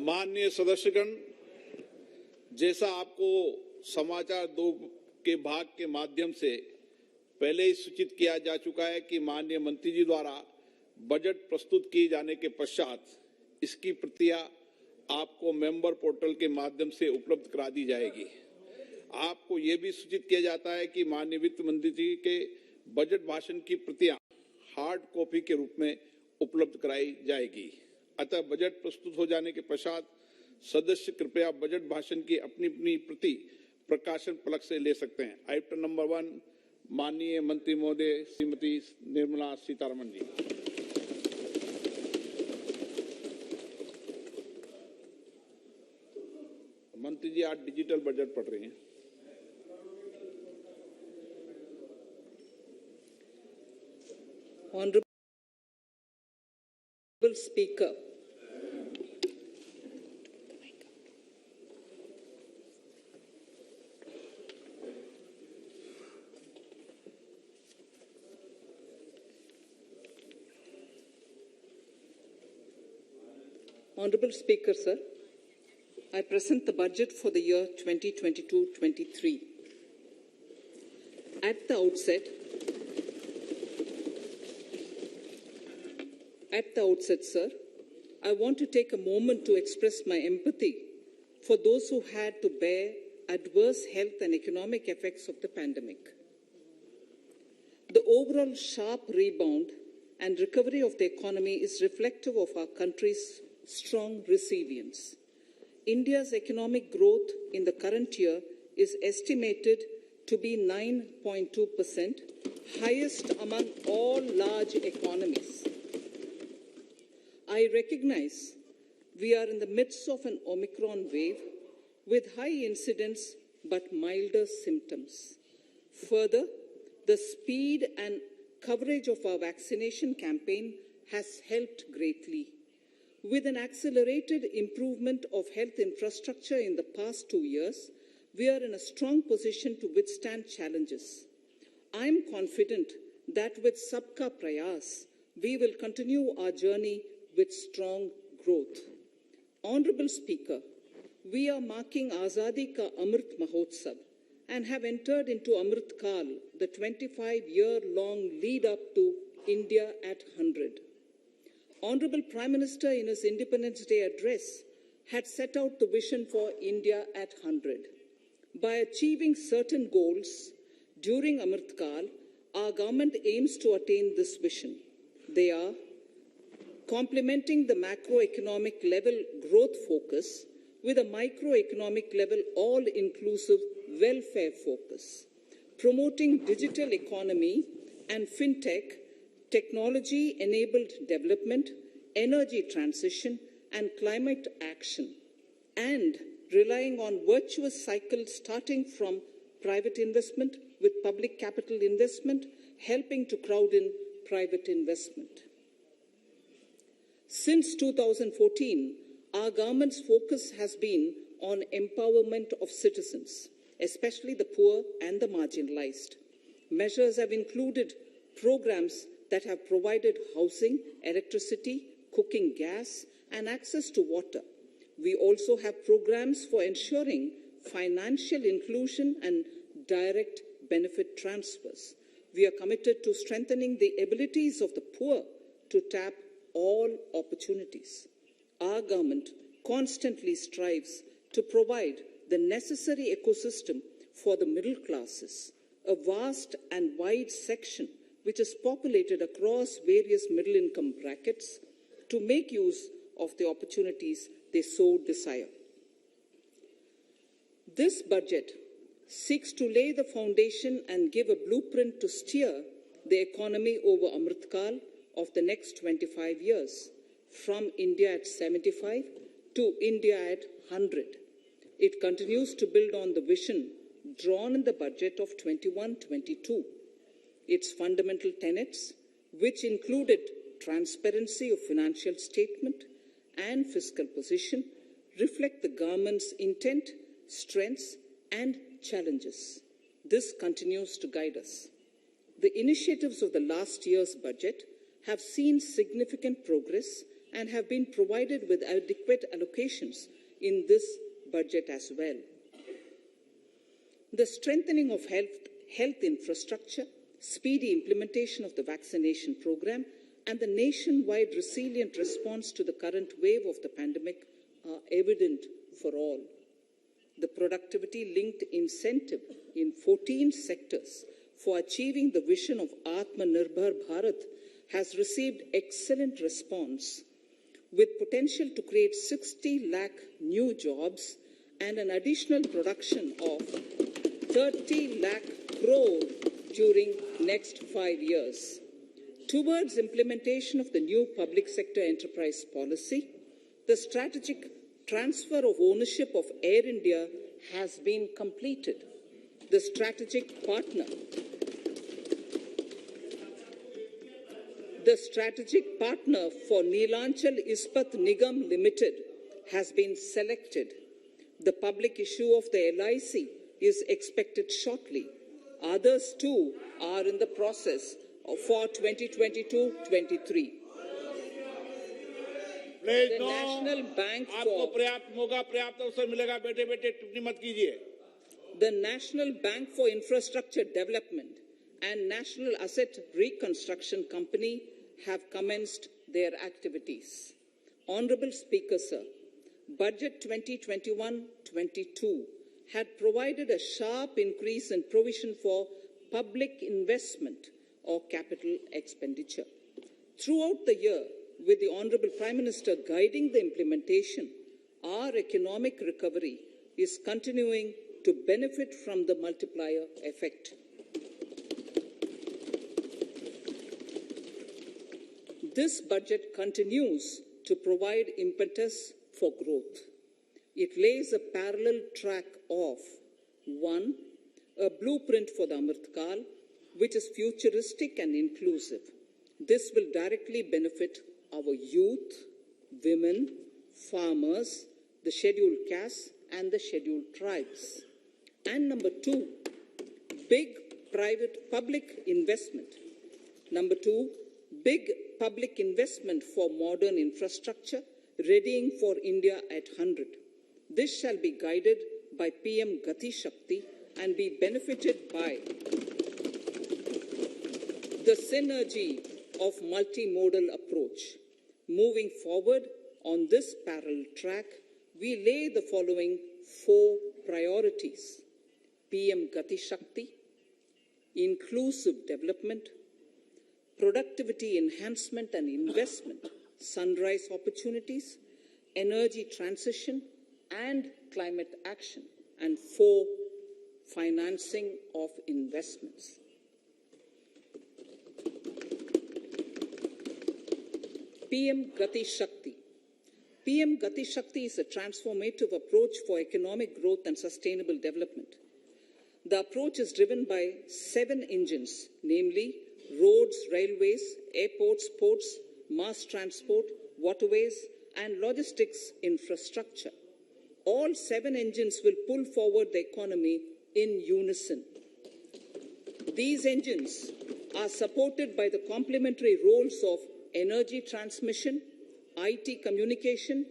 माननीय सदस्यगण, जैसा आपको समाचार 2 के भाग के माध्यम से पहले ही सूचित किया जा चुका है कि माननीय मंत्री जी द्वारा बजट प्रस्तुत किए जाने के पश्चात इसकी प्रतियां आपको मेंबर पोर्टल के माध्यम से उपलब्ध करा दी जाएगी। आपको ये भी सूचित किया जाता है कि माननीय वित्त मंत्री जी के बजट भाषण की प्रतियां हार्ड कॉपी के रूप में उपलब्ध कराई जाएगी। अतः बजट प्रस्तुत हो जाने के पश्चात सदस्य कृपया बजट भाषण की अपनी अपनी प्रति प्रकाशन फलक से ले सकते हैं। आइटम नंबर 1, माननीय मंत्री महोदय श्रीमती निर्मला सीतारमण जी। मंत्री जी आज डिजिटल बजट पढ़ रही हैं। Honorable Speaker, Honorable Speaker, sir, I present the budget for the year 2022-23. At the outset, sir, I want to take a moment to express my empathy for those who had to bear adverse health and economic effects of the pandemic. The overall sharp rebound and recovery of the economy is reflective of our country's strong resilience. India's economic growth in the current year is estimated to be 9.2%, highest among all large economies. I recognize we are in the midst of an Omicron wave with high incidence but milder symptoms. Further, the speed and coverage of our vaccination campaign has helped greatly. With an accelerated improvement of health infrastructure in the past 2 years, we are in a strong position to withstand challenges. I am confident that with Sabka Prayas, we will continue our journey with strong growth. Honorable Speaker, we are marking Azadi Ka Amrit Mahotsav and have entered into Amrit Kal, the 25-year-long lead up to India at 100. Honorable Prime Minister in his Independence Day address had set out the vision for India at 100. By achieving certain goals during Amrit Kal, our government aims to attain this vision. They are complementing the macroeconomic level growth focus with a microeconomic level all-inclusive welfare focus, promoting digital economy and fintech, technology-enabled development, energy transition, and climate action, and relying on virtuous cycles starting from private investment with public capital investment, helping to crowd in private investment. Since 2014, our government's focus has been on empowerment of citizens, especially the poor and the marginalized. Measures have included programs that have provided housing, electricity, cooking gas, and access to water. We also have programs for ensuring financial inclusion and direct benefit transfers. We are committed to strengthening the abilities of the poor to tap all opportunities. Our government constantly strives to provide the necessary ecosystem for the middle classes, a vast and wide section which is populated across various middle-income brackets, to make use of the opportunities they so desire. This budget seeks to lay the foundation and give a blueprint to steer the economy over Amrit Kal of the next 25 years, from India at 75 to India at 100. It continues to build on the vision drawn in the budget of 21-22. Its fundamental tenets, which included transparency of financial statement and fiscal position, reflect the government's intent, strengths, and challenges. This continues to guide us. The initiatives of the last year's budget have seen significant progress and have been provided with adequate allocations in this budget as well. The strengthening of health infrastructure, speedy implementation of the vaccination program, and the nationwide resilient response to the current wave of the pandemic are evident for all. The productivity-linked incentive in 14 sectors for achieving the vision of Atmanirbhar Bharat has received excellent response, with potential to create 60 lakh new jobs and an additional production of 30 lakh crore during next 5 years. Towards implementation of the new public sector enterprise policy, the strategic transfer of ownership of Air India has been completed. The strategic partner for Neelachal Ispat Nigam Limited has been selected. The public issue of the LIC is expected shortly. Others too are in the process for 2022-23. The National Bank आपको पर्याप्त मौका पर्याप्त अवसर मिलेगा बेटे बेटे टिप्पणी मत कीजिए. The National Bank for Infrastructure Development and National Asset Reconstruction Company have commenced their activities. Honourable Speaker, Sir, Budget 2021-22 had provided a sharp increase in provision for public investment or capital expenditure. Throughout the year, with the Honourable Prime Minister guiding the implementation, our economic recovery is continuing to benefit from the multiplier effect. This budget continues to provide impetus for growth. It lays a parallel track of 1. A blueprint for the Amrit Kal, which is futuristic and inclusive. This will directly benefit our youth, women, farmers, the scheduled castes, and the scheduled tribes. And number 2, big public investment. Number 2, big public investment for modern infrastructure, readying for India at 100. This shall be guided by PM Gati Shakti and be benefited by the synergy of multimodal approach. Moving forward on this parallel track, we lay the following 4 priorities: PM Gati Shakti, inclusive development, productivity enhancement and investment, sunrise opportunities, energy transition, and climate action, and 4, financing of investments. PM Gati Shakti. PM Gati Shakti is a transformative approach for economic growth and sustainable development. The approach is driven by 7 engines, namely roads, railways, airports, ports, mass transport, waterways, and logistics infrastructure. All 7 engines will pull forward the economy in unison. These engines are supported by the complementary roles of energy transmission, IT communication,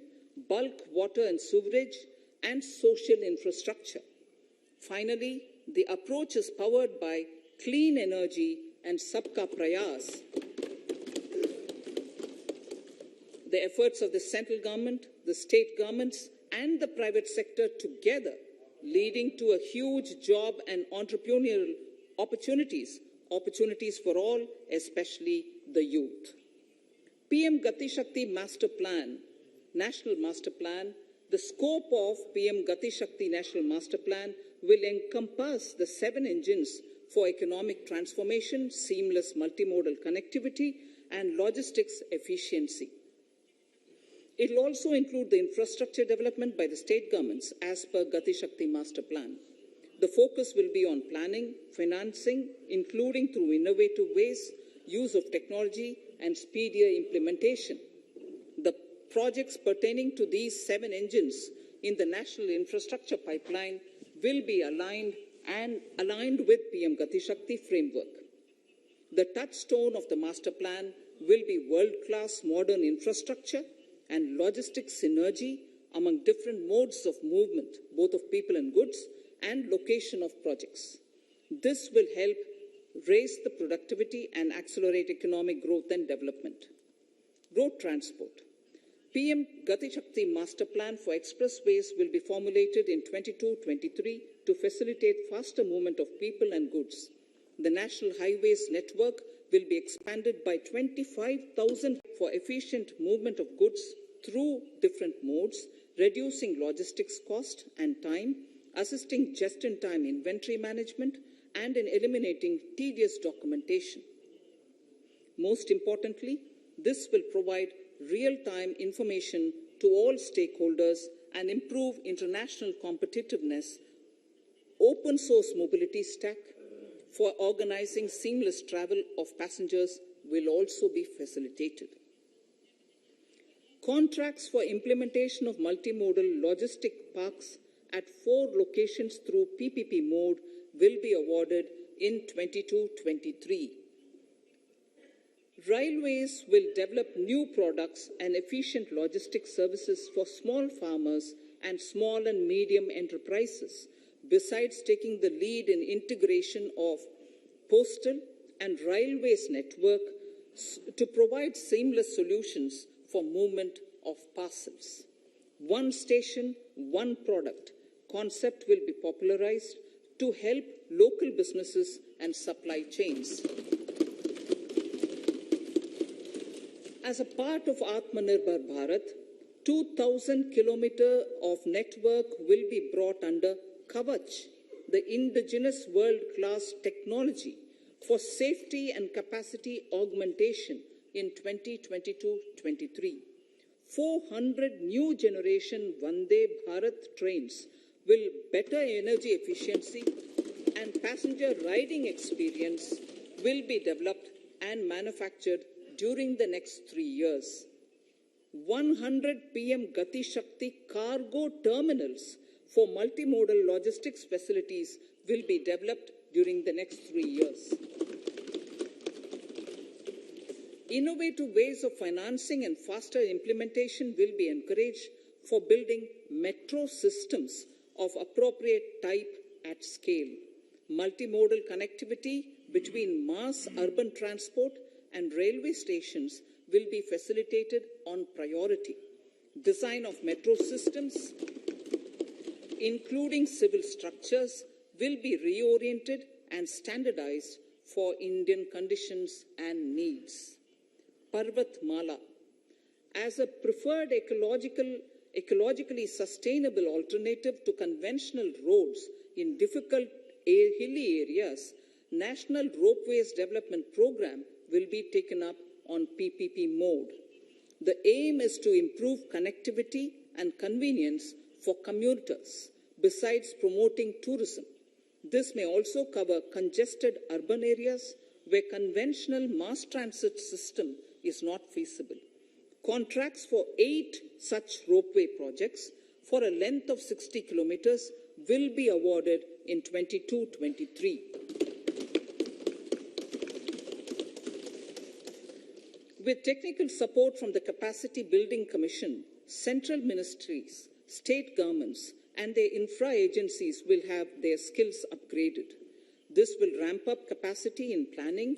bulk water and sewerage, and social infrastructure. Finally, the approach is powered by clean energy and Sabka Prayas. The efforts of the central government, the state governments, and the private sector together, leading to a huge job and entrepreneurial opportunities for all, especially the youth. PM Gati Shakti Master Plan, National Master Plan, the scope of PM Gati Shakti National Master Plan will encompass the 7 engines for economic transformation, seamless multimodal connectivity, and logistics efficiency. It will also include the infrastructure development by the state governments as per Gati Shakti Master Plan. The focus will be on planning, financing, including through innovative ways, use of technology, and speedier implementation. The projects pertaining to these 7 engines in the national infrastructure pipeline will be aligned with PM Gati Shakti framework. The touchstone of the master plan will be world-class modern infrastructure and logistics synergy among different modes of movement, both of people and goods, and location of projects. This will help raise the productivity and accelerate economic growth and development. Road transport. PM Gati Shakti Master Plan for expressways will be formulated in 22-23 to facilitate faster movement of people and goods. The National Highways network will be expanded by 25,000 for efficient movement of goods through different modes, reducing logistics cost and time, assisting just-in-time inventory management, and in eliminating tedious documentation. Most importantly, this will provide real-time information to all stakeholders and improve international competitiveness. Open source mobility stack for organizing seamless travel of passengers will also be facilitated. Contracts for implementation of multimodal logistic parks at 4 locations through PPP mode will be awarded in 22-23. Railways will develop new products and efficient logistics services for small farmers and small and medium enterprises, besides taking the lead in integration of postal and railways network to provide seamless solutions for movement of parcels. One station, one product concept will be popularized to help local businesses and supply chains. As a part of Atmanirbhar Bharat, 2,000 kilometers of network will be brought under Kavach, the indigenous world-class technology for safety and capacity augmentation in 2022-23. 400 new generation Vande Bharat trains will better energy efficiency and passenger riding experience will be developed and manufactured during the next 3 years. 100 PM Gati Shakti cargo terminals for multimodal logistics facilities will be developed during the next 3 years. Innovative ways of financing and faster implementation will be encouraged for building metro systems of appropriate type at scale. Multimodal connectivity between mass urban transport and railway stations will be facilitated on priority. Design of metro systems, including civil structures, will be reoriented and standardized for Indian conditions and needs. Parvat Mala. As a preferred ecologically sustainable alternative to conventional roads in difficult hilly areas, National Ropeways Development Program will be taken up on PPP mode. The aim is to improve connectivity and convenience for commuters, besides promoting tourism. This may also cover congested urban areas where conventional mass transit system is not feasible. Contracts for 8 such ropeway projects for a length of 60 kilometers will be awarded in 22-23. With technical support from the Capacity Building Commission, central ministries, state governments, and their infra agencies will have their skills upgraded. This will ramp up capacity in planning,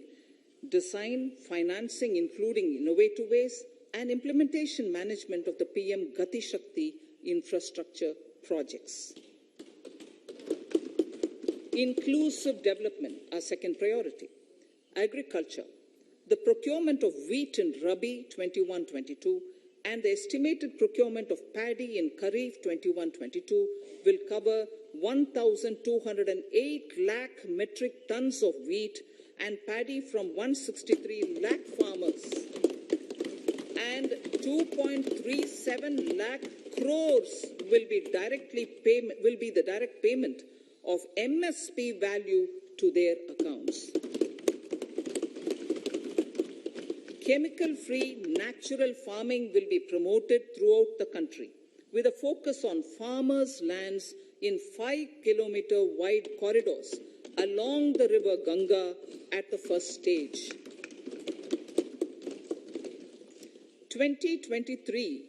design, financing, including innovative ways, and implementation management of the PM Gati Shakti infrastructure projects. Inclusive development, our second priority. Agriculture. The procurement of wheat in Rabi 21-22 and the estimated procurement of paddy in Kharif 21-22 will cover 1,208 lakh metric tons of wheat and paddy from 163 lakh farmers, and 2.37 lakh crores will be the direct payment of MSP value to their accounts. Chemical-free natural farming will be promoted throughout the country with a focus on farmers' lands in 5-kilometer wide corridors along the river Ganga at the first stage. 2023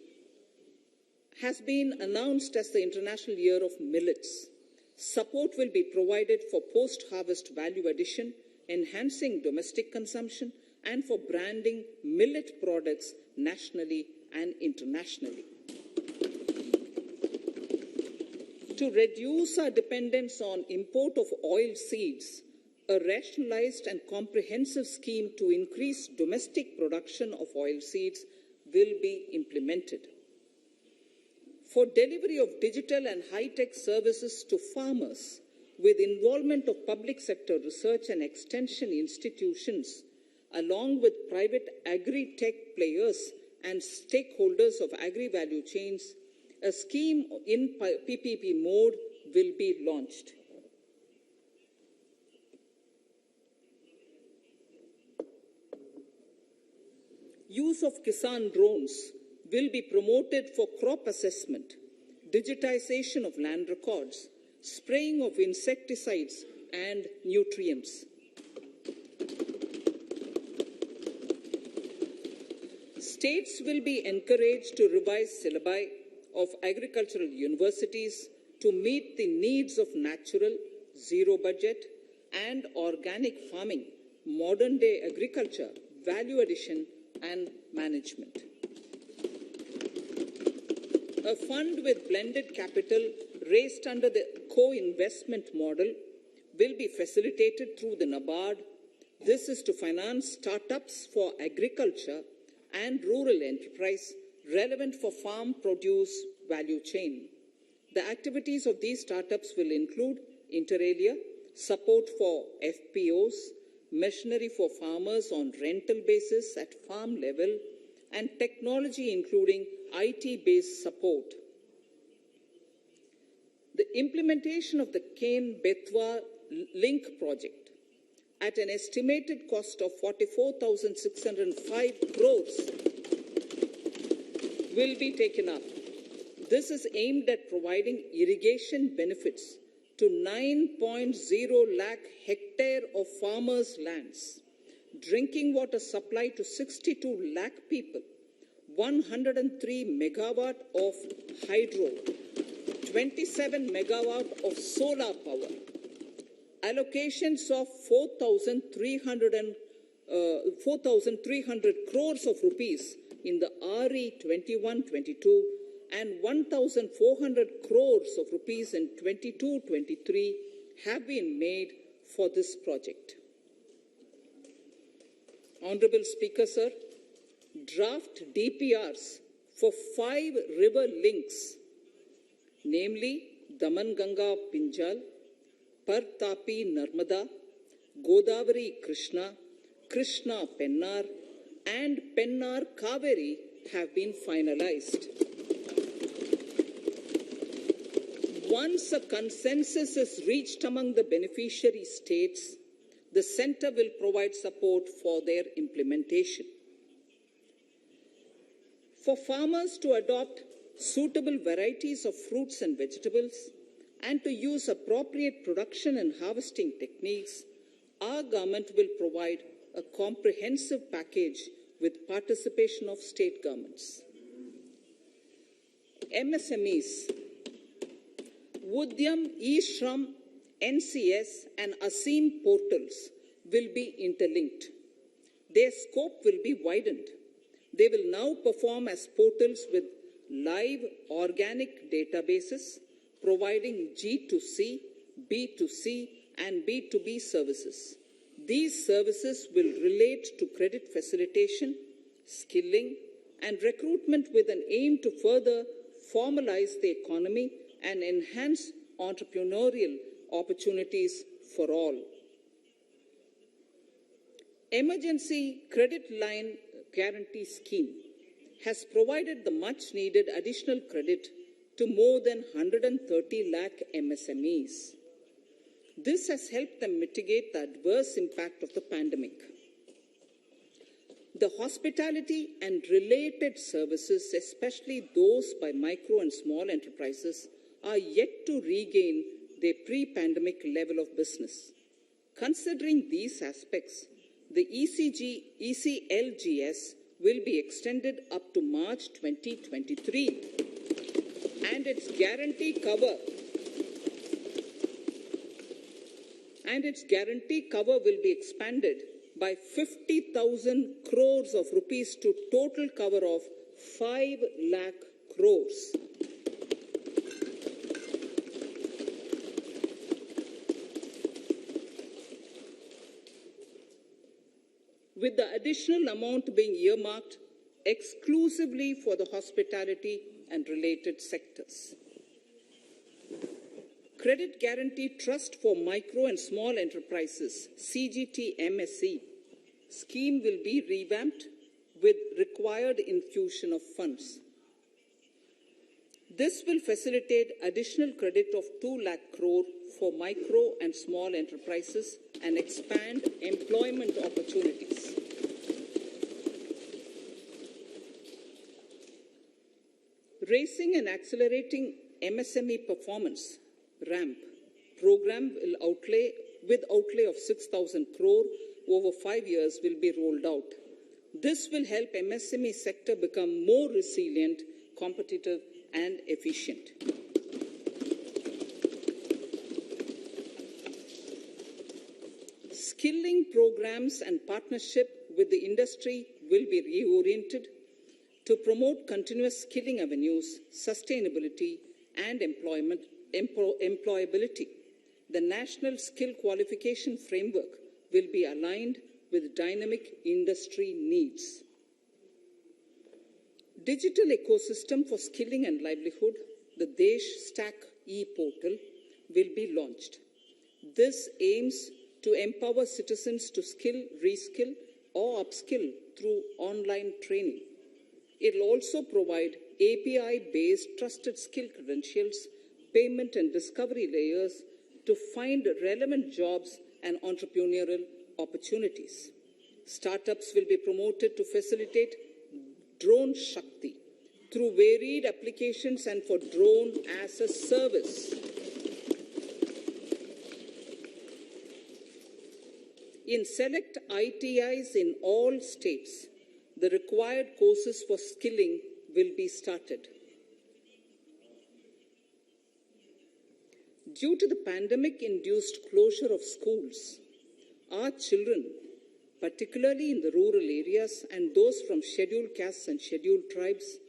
has been announced as the International Year of Millets. Support will be provided for post-harvest value addition, enhancing domestic consumption, and for branding millet products nationally and internationally. To reduce our dependence on import of oil seeds, a rationalized and comprehensive scheme to increase domestic production of oil seeds will be implemented. For delivery of digital and high-tech services to farmers, with involvement of public sector research and extension institutions, along with private agri-tech players and stakeholders of agri-value chains, a scheme in PPP mode will be launched. Use of Kisan drones will be promoted for crop assessment, digitization of land records, spraying of insecticides and nutrients. States will be encouraged to revise syllabi of agricultural universities to meet the needs of natural, zero budget, and organic farming, modern day agriculture, value addition, and management. A fund with blended capital raised under the co-investment model will be facilitated through the NABARD. This is to finance startups for agriculture and rural enterprise relevant for farm produce value chain. The activities of these startups will include inter alia, support for FPOs, machinery for farmers on rental basis at farm level, and technology including IT-based support. The implementation of the Ken-Betwa link project at an estimated cost of 44,605 crores will be taken up. This is aimed at providing irrigation benefits to 9.0 lakh hectare of farmers' lands, drinking water supply to 62 lakh people, 103 megawatt of hydro, 27 megawatt of solar power, allocations of 4,300 crores of rupees in the RE 21-22 and 1,400 crores of rupees in 22-23 have been made for this project. Honorable Speaker, sir, draft DPRs for 5 river links, namely Daman-Ganga Pinjal, Par-Tapi Narmada, Godavari Krishna, Krishna Pennar, and Pennar Kaveri have been finalized. Once a consensus is reached among the beneficiary states, the Centre will provide support for their implementation. For farmers to adopt suitable varieties of fruits and vegetables and to use appropriate production and harvesting techniques, our government will provide a comprehensive package with participation of state governments. MSMEs, Udyam, eShram, NCS and ASEEM portals will be interlinked. Their scope will be widened. They will now perform as portals with live organic databases, providing G2C, B2C, and B2B services. These services will relate to credit facilitation, skilling, and recruitment with an aim to further formalize the economy and enhance entrepreneurial opportunities for all. Emergency Credit Line Guarantee Scheme has provided the much-needed additional credit to more than 130 lakh MSMEs. This has helped them mitigate the adverse impact of the pandemic. The hospitality and related services, especially those by micro and small enterprises, are yet to regain their pre-pandemic level of business. Considering these aspects, the ECLGS will be extended up to March 2023. and its guarantee cover will be expanded by 50,000 crores of rupees to total cover of 5 lakh crores. With the additional amount being earmarked exclusively for the hospitality and related sectors. Credit Guarantee Trust for Micro and Small Enterprises, CGTMSE, scheme will be revamped with required infusion of funds. This will facilitate additional credit of 2 lakh crore for micro and small enterprises and expand employment opportunities. Raising and Accelerating MSME Performance, RAMP, program will outlay of 6,000 crore over 5 years will be rolled out. This will help MSME sector become more resilient, competitive, and efficient. Skilling programs and partnership with the industry will be reoriented to promote continuous skilling avenues, sustainability, and employability. The National Skill Qualification Framework will be aligned with dynamic industry needs. Digital ecosystem for skilling and livelihood, the Desh Stack e-portal, will be launched. This aims to empower citizens to skill, reskill, or upskill through online training. It will also provide API-based trusted skill credentials, payment and discovery layers to find relevant jobs and entrepreneurial opportunities. Startups will be promoted to facilitate Drone Shakti through varied applications and for drone as a service. In select ITIs in all states, the required courses for skilling will be started. Due to the pandemic-induced closure of schools, our children, particularly in the rural areas and those from scheduled castes and scheduled tribes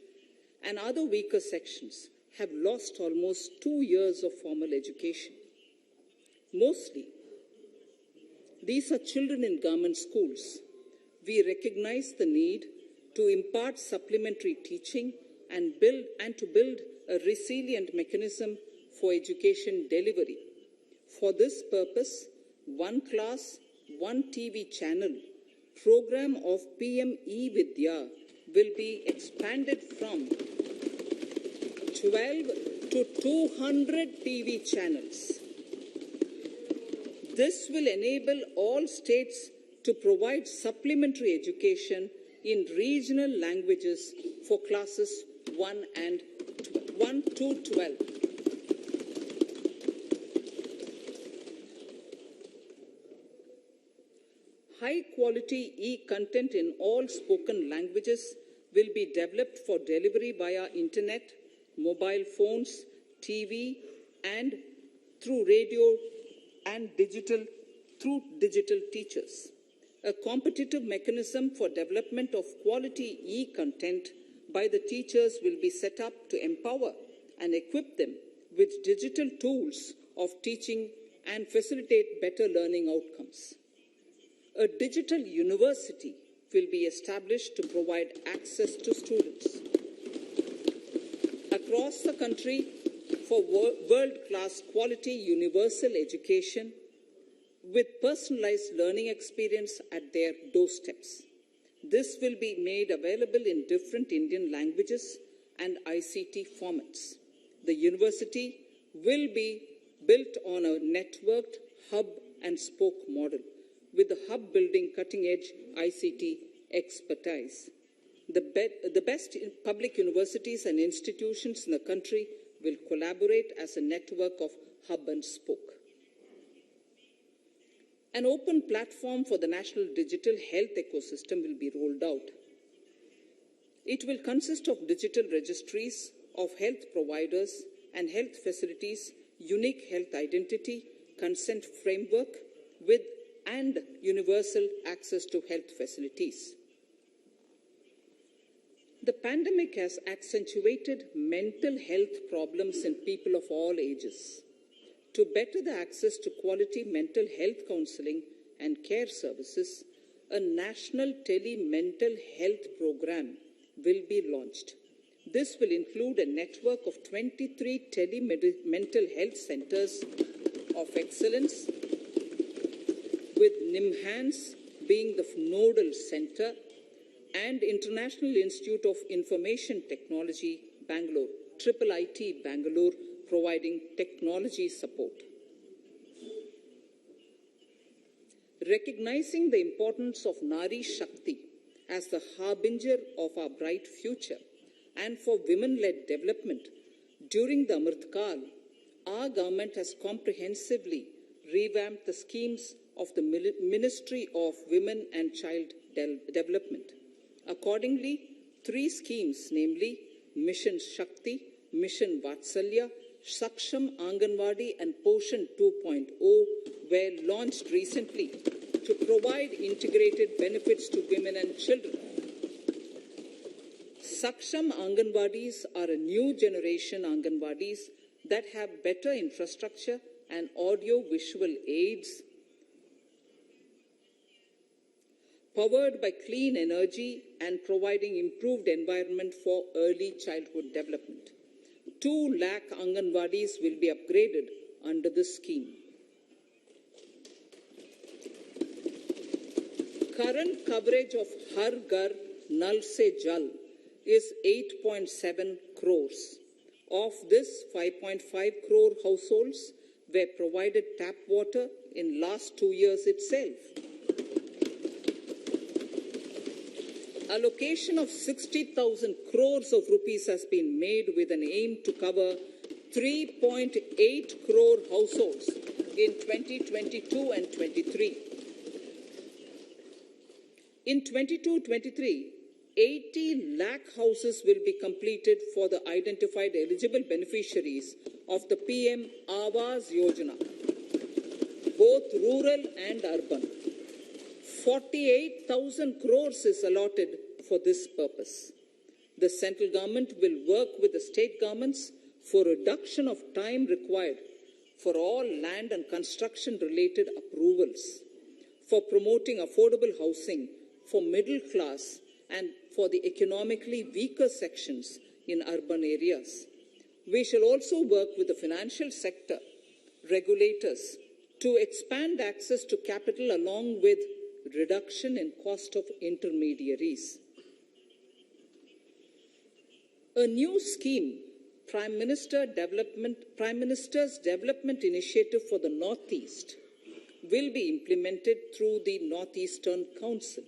and other weaker sections, have lost almost 2 years of formal education. Mostly, these are children in government schools. We recognize the need to impart supplementary teaching and to build a resilient mechanism for education delivery. For this purpose, One Class, One TV channel program of PM E-Vidya will be expanded from 12 to 200 TV channels. This will enable all states to provide supplementary education in regional languages for classes 1 to 12. High-quality e-content in all spoken languages will be developed for delivery via internet, mobile phones, TV, and through radio and digital teachers. A competitive mechanism for development of quality e-content by the teachers will be set up to empower and equip them with digital tools of teaching and facilitate better learning outcomes. A digital university will be established to provide access to students across the country for world-class quality universal education with personalized learning experience at their doorsteps. This will be made available in different Indian languages and ICT formats. The university will be built on a networked hub and spoke model, with the hub building cutting-edge ICT expertise. The best public universities and institutions in the country will collaborate as a network of hub and spoke. An open platform for the national digital health ecosystem will be rolled out. It will consist of digital registries of health providers and health facilities, unique health identity, consent framework with and universal access to health facilities. The pandemic has accentuated mental health problems in people of all ages. To better the access to quality mental health counseling and care services, a national tele-mental health program will be launched. This will include a network of 23 tele-mental health centers of excellence, with NIMHANS being the nodal center, and International Institute of Information Technology, Bangalore, IIIT Bangalore, providing technology support. Recognizing the importance of Nari Shakti as the harbinger of our bright future and for women-led development, during the Amrit Kal, our government has comprehensively revamped the schemes of the Ministry of Women and Child Development. Accordingly, 3 schemes, namely Mission Shakti, Mission Vatsalya, Saksham Anganwadi and Poshan 2.0 were launched recently to provide integrated benefits to women and children. Saksham Anganwadis are a new generation Anganwadis that have better infrastructure and audio-visual aids, powered by clean energy and providing improved environment for early childhood development. 2 lakh Anganwadis will be upgraded under this scheme. Current coverage of Har Ghar Nal Se Jal is 8.7 crores. Of this, 5.5 crore households were provided tap water in last 2 years itself. Allocation of 60,000 crores of rupees has been made with an aim to cover 3.8 crore households in 2022 and 23. In 22-23, 80 lakh houses will be completed for the identified eligible beneficiaries of the PM Awas Yojana, both rural and urban. 48,000 crores is allotted for this purpose. The central government will work with the state governments for reduction of time required for all land and construction related approvals, for promoting affordable housing for middle class and for the economically weaker sections in urban areas. We shall also work with the financial sector, regulators, to expand access to capital along with reduction in cost of intermediaries. A new scheme, Prime Minister's Development Initiative for the Northeast, will be implemented through the Northeastern Council.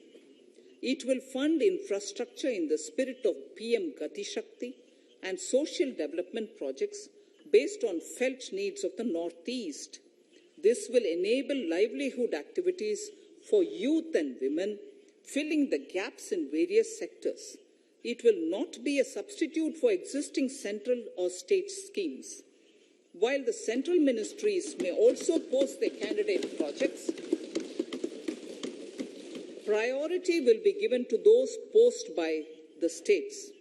It will fund infrastructure in the spirit of PM Gati Shakti and social development projects based on felt needs of the Northeast. This will enable livelihood activities for youth and women, filling the gaps in various sectors. It will not be a substitute for existing central or state schemes. While the central ministries may also post their candidate projects, priority will be given to those posted by the states.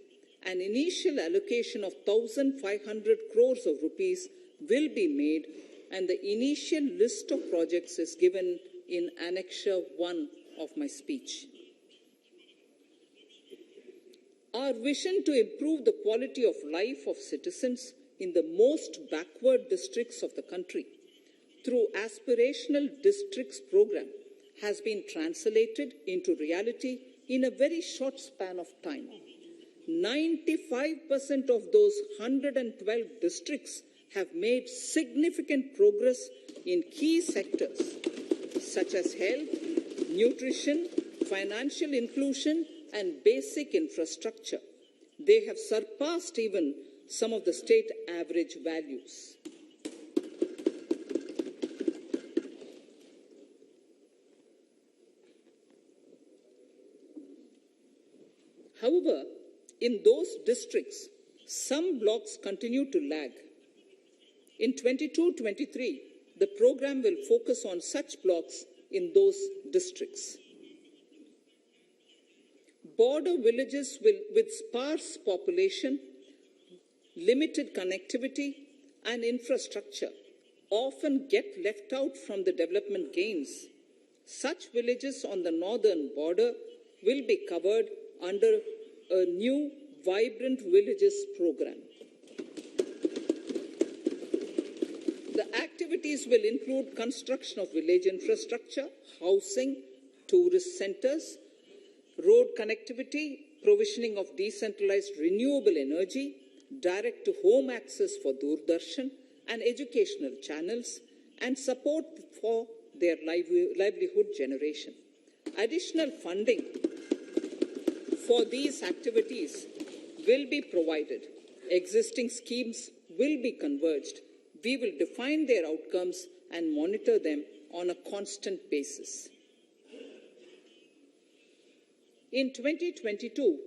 An initial allocation of 1,500 crores of rupees will be made, and the initial list of projects is given in Annexure 1 of my speech. Our vision to improve the quality of life of citizens in the most backward districts of the country through Aspirational Districts program has been translated into reality in a very short span of time. 95% of those 112 districts have made significant progress in key sectors such as health, nutrition, financial inclusion, and basic infrastructure. They have surpassed even some of the state average values. However, in those districts, some blocks continue to lag. In 22-23, the program will focus on such blocks in those districts. Border villages with sparse population, limited connectivity, and infrastructure often get left out from the development gains. Such villages on the northern border will be covered under a new Vibrant Villages program. The activities will include construction of village infrastructure, housing, tourist centers, road connectivity, provisioning of decentralized renewable energy, direct-to-home access for Doordarshan and educational channels, and support for their livelihood generation. Additional funding for these activities will be provided. Existing schemes will be converged. We will define their outcomes and monitor them on a constant basis. In 2022,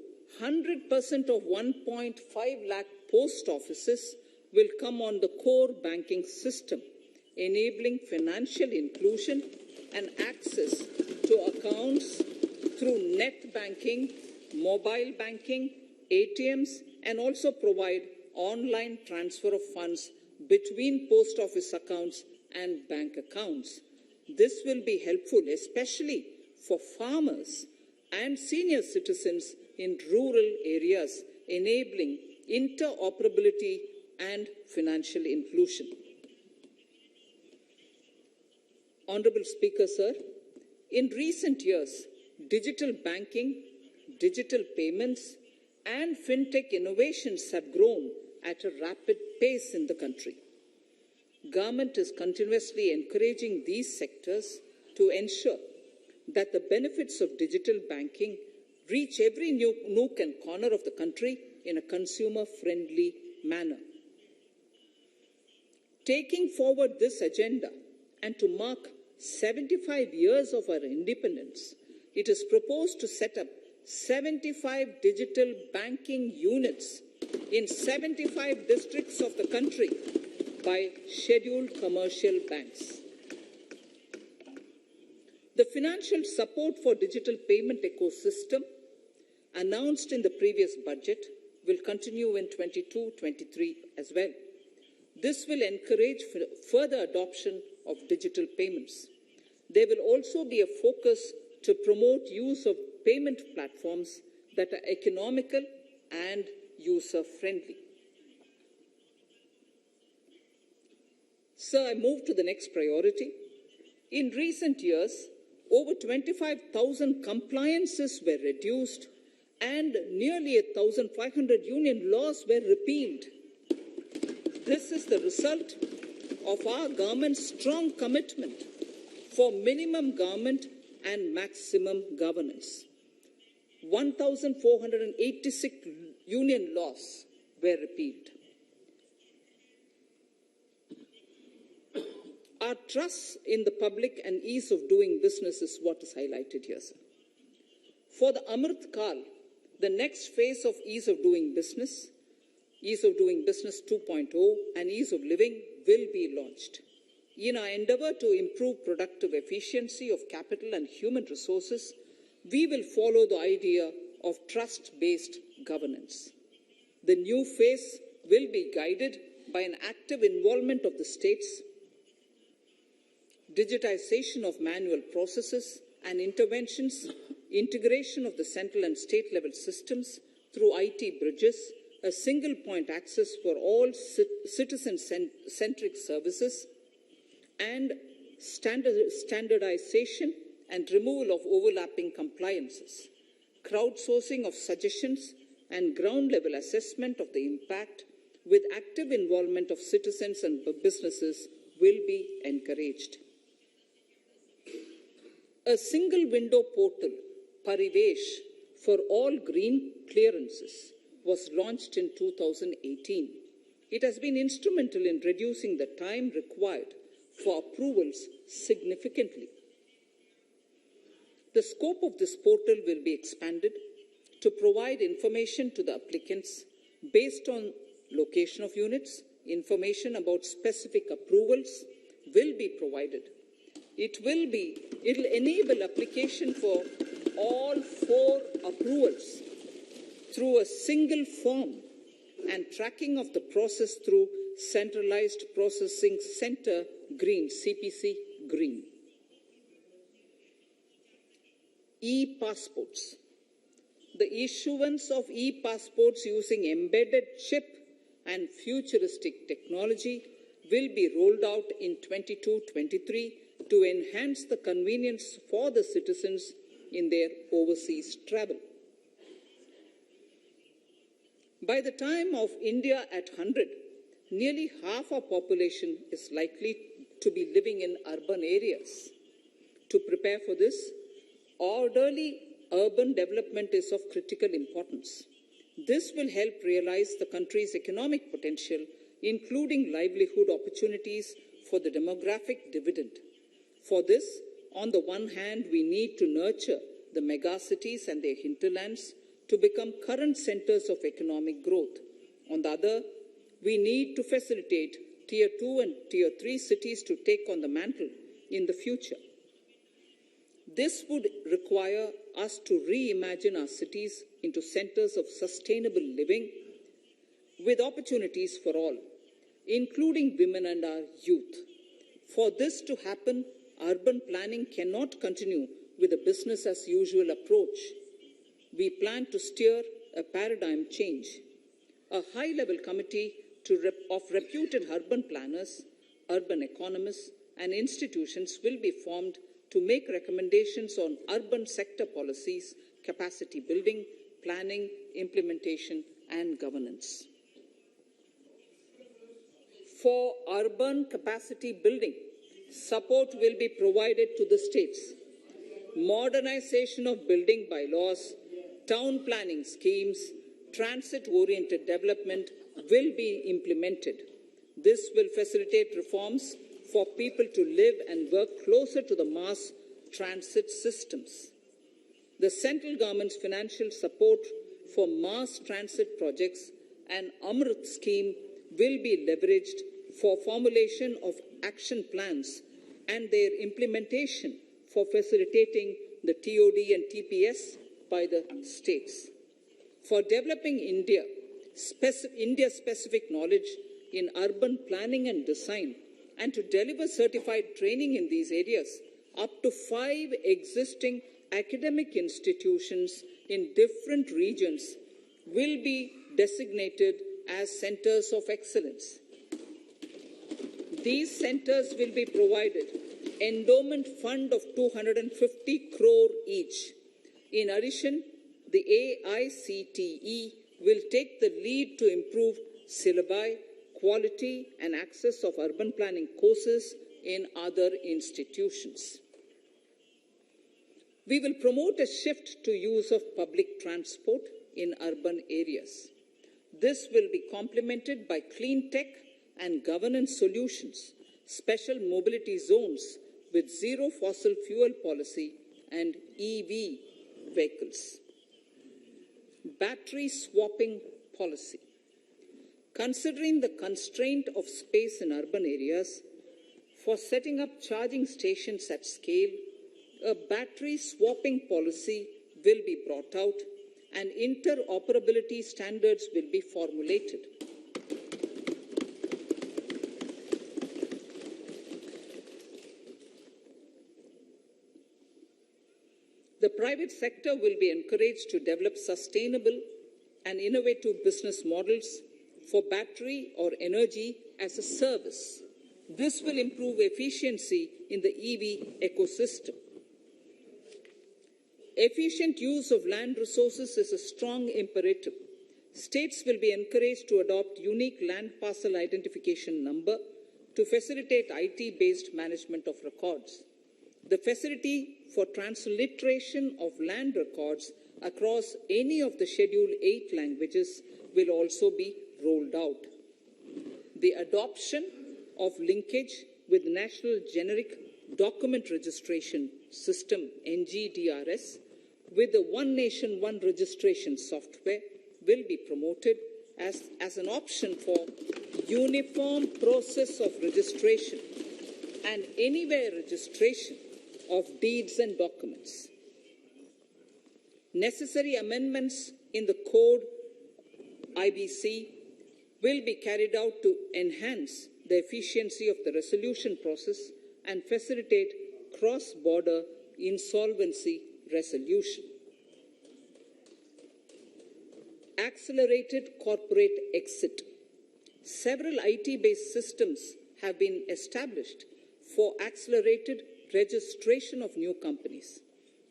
100% of 1.5 lakh post offices will come on the core banking system, enabling financial inclusion and access to accounts through net banking, mobile banking, ATMs, and also provide online transfer of funds between post office accounts and bank accounts. This will be helpful, especially for farmers and senior citizens in rural areas, enabling interoperability and financial inclusion. Honorable Speaker, sir, in recent years, digital banking, digital payments, and fintech innovations have grown at a rapid pace in the country. Government is continuously encouraging these sectors to ensure that the benefits of digital banking reach every nook and corner of the country in a consumer-friendly manner. Taking forward this agenda and to mark 75 years of our independence, it is proposed to set up 75 digital banking units in 75 districts of the country by scheduled commercial banks. The financial support for digital payment ecosystem announced in the previous budget will continue in 22-23 as well. This will encourage further adoption of digital payments. There will also be a focus to promote use of payment platforms that are economical and user-friendly. Sir, I move to the next priority. In recent years, over 25,000 compliances were reduced and nearly 1,500 union laws were repealed. This is the result of our government's strong commitment for minimum government and maximum governance. 1,486 union laws were repealed. Our trust in the public and ease of doing business is what is highlighted here, sir. For the Amrit Kal, the next phase of ease of doing business 2.0 and ease of living will be launched. In our endeavor to improve productive efficiency of capital and human resources, we will follow the idea of trust-based governance. The new phase will be guided by an active involvement of the states, digitization of manual processes and interventions, integration of the central and state level systems through IT bridges, a single point access for all citizen-centric services, and standardization and removal of overlapping compliances, crowdsourcing of suggestions and ground-level assessment of the impact with active involvement of citizens and businesses will be encouraged. A single window portal, Parivesh, for all green clearances was launched in 2018. It has been instrumental in reducing the time required for approvals significantly. The scope of this portal will be expanded to provide information to the applicants, Based on location of units, information about specific approvals will be provided. It'll enable application for all 4 approvals through a single form and tracking of the process through Centralized Processing Center Green, CPC Green. E-passports. The issuance of e-passports using embedded chip and futuristic technology will be rolled out in 22-23 to enhance the convenience for the citizens in their overseas travel. By the time of India at 100, nearly half our population is likely to be living in urban areas. To prepare for this, orderly urban development is of critical importance. This will help realize the country's economic potential, including livelihood opportunities for the demographic dividend. For this, on the one hand, we need to nurture the megacities and their hinterlands to become current centers of economic growth. On the other, we need to facilitate Tier 2 and Tier 3 cities to take on the mantle in the future. This would require us to reimagine our cities into centers of sustainable living with opportunities for all, including women and our youth. For this to happen, urban planning cannot continue with a business as usual approach. We plan to steer a paradigm change. A high-level committee of reputed urban planners, urban economists, and institutions will be formed to make recommendations on urban sector policies, capacity building, planning, implementation, and governance. For urban capacity building, support will be provided to the states. Modernization of building bylaws, town planning schemes, transit-oriented development will be implemented. This will facilitate reforms for people to live and work closer to the mass transit systems. The central government's financial support for mass transit projects and Amrit scheme will be leveraged for formulation of action plans and their implementation for facilitating the TOD and TPS by the states. For developing India-specific knowledge in urban planning and design, and to deliver certified training in these areas, up to 5 existing academic institutions in different regions will be designated as centers of excellence. These centers will be provided endowment fund of 250 crore each. In addition, the AICTE will take the lead to improve syllabi, quality and access of urban planning courses in other institutions. We will promote a shift to use of public transport in urban areas. This will be complemented by clean tech and governance solutions, special mobility zones with zero fossil fuel policy and EV vehicles. Battery swapping policy. Considering the constraint of space in urban areas, for setting up charging stations at scale, a battery swapping policy will be brought out and interoperability standards will be formulated. The private sector will be encouraged to develop sustainable and innovative business models for battery or energy as a service. This will improve efficiency in the EV ecosystem. Efficient use of land resources is a strong imperative. States will be encouraged to adopt unique land parcel identification number to facilitate IT-based management of records. The facility for transliteration of land records across any of the Schedule 8 languages will also be rolled out. The adoption of linkage with National Generic Document Registration System, NGDRS, with the One Nation, One Registration software will be promoted as an option for uniform process of registration and anywhere registration of deeds and documents. Necessary amendments in the code IBC will be carried out to enhance the efficiency of the resolution process and facilitate cross-border insolvency resolution. Accelerated corporate exit. Several IT-based systems have been established for accelerated registration of new companies.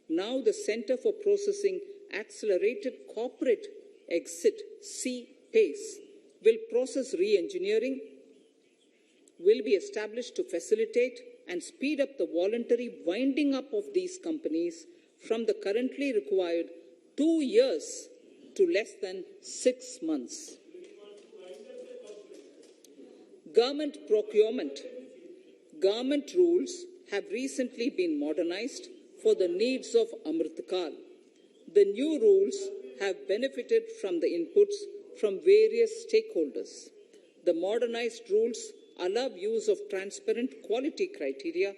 Now the Center for Processing Accelerated Corporate Exit, CPACE, will process re-engineering, will be established to facilitate and speed up the voluntary winding up of these companies from the currently required 2 years to less than 6 months. Government procurement. Government rules have recently been modernized for the needs of Amritkal. The new rules have benefited from the inputs from various stakeholders. The modernized rules allow use of transparent quality criteria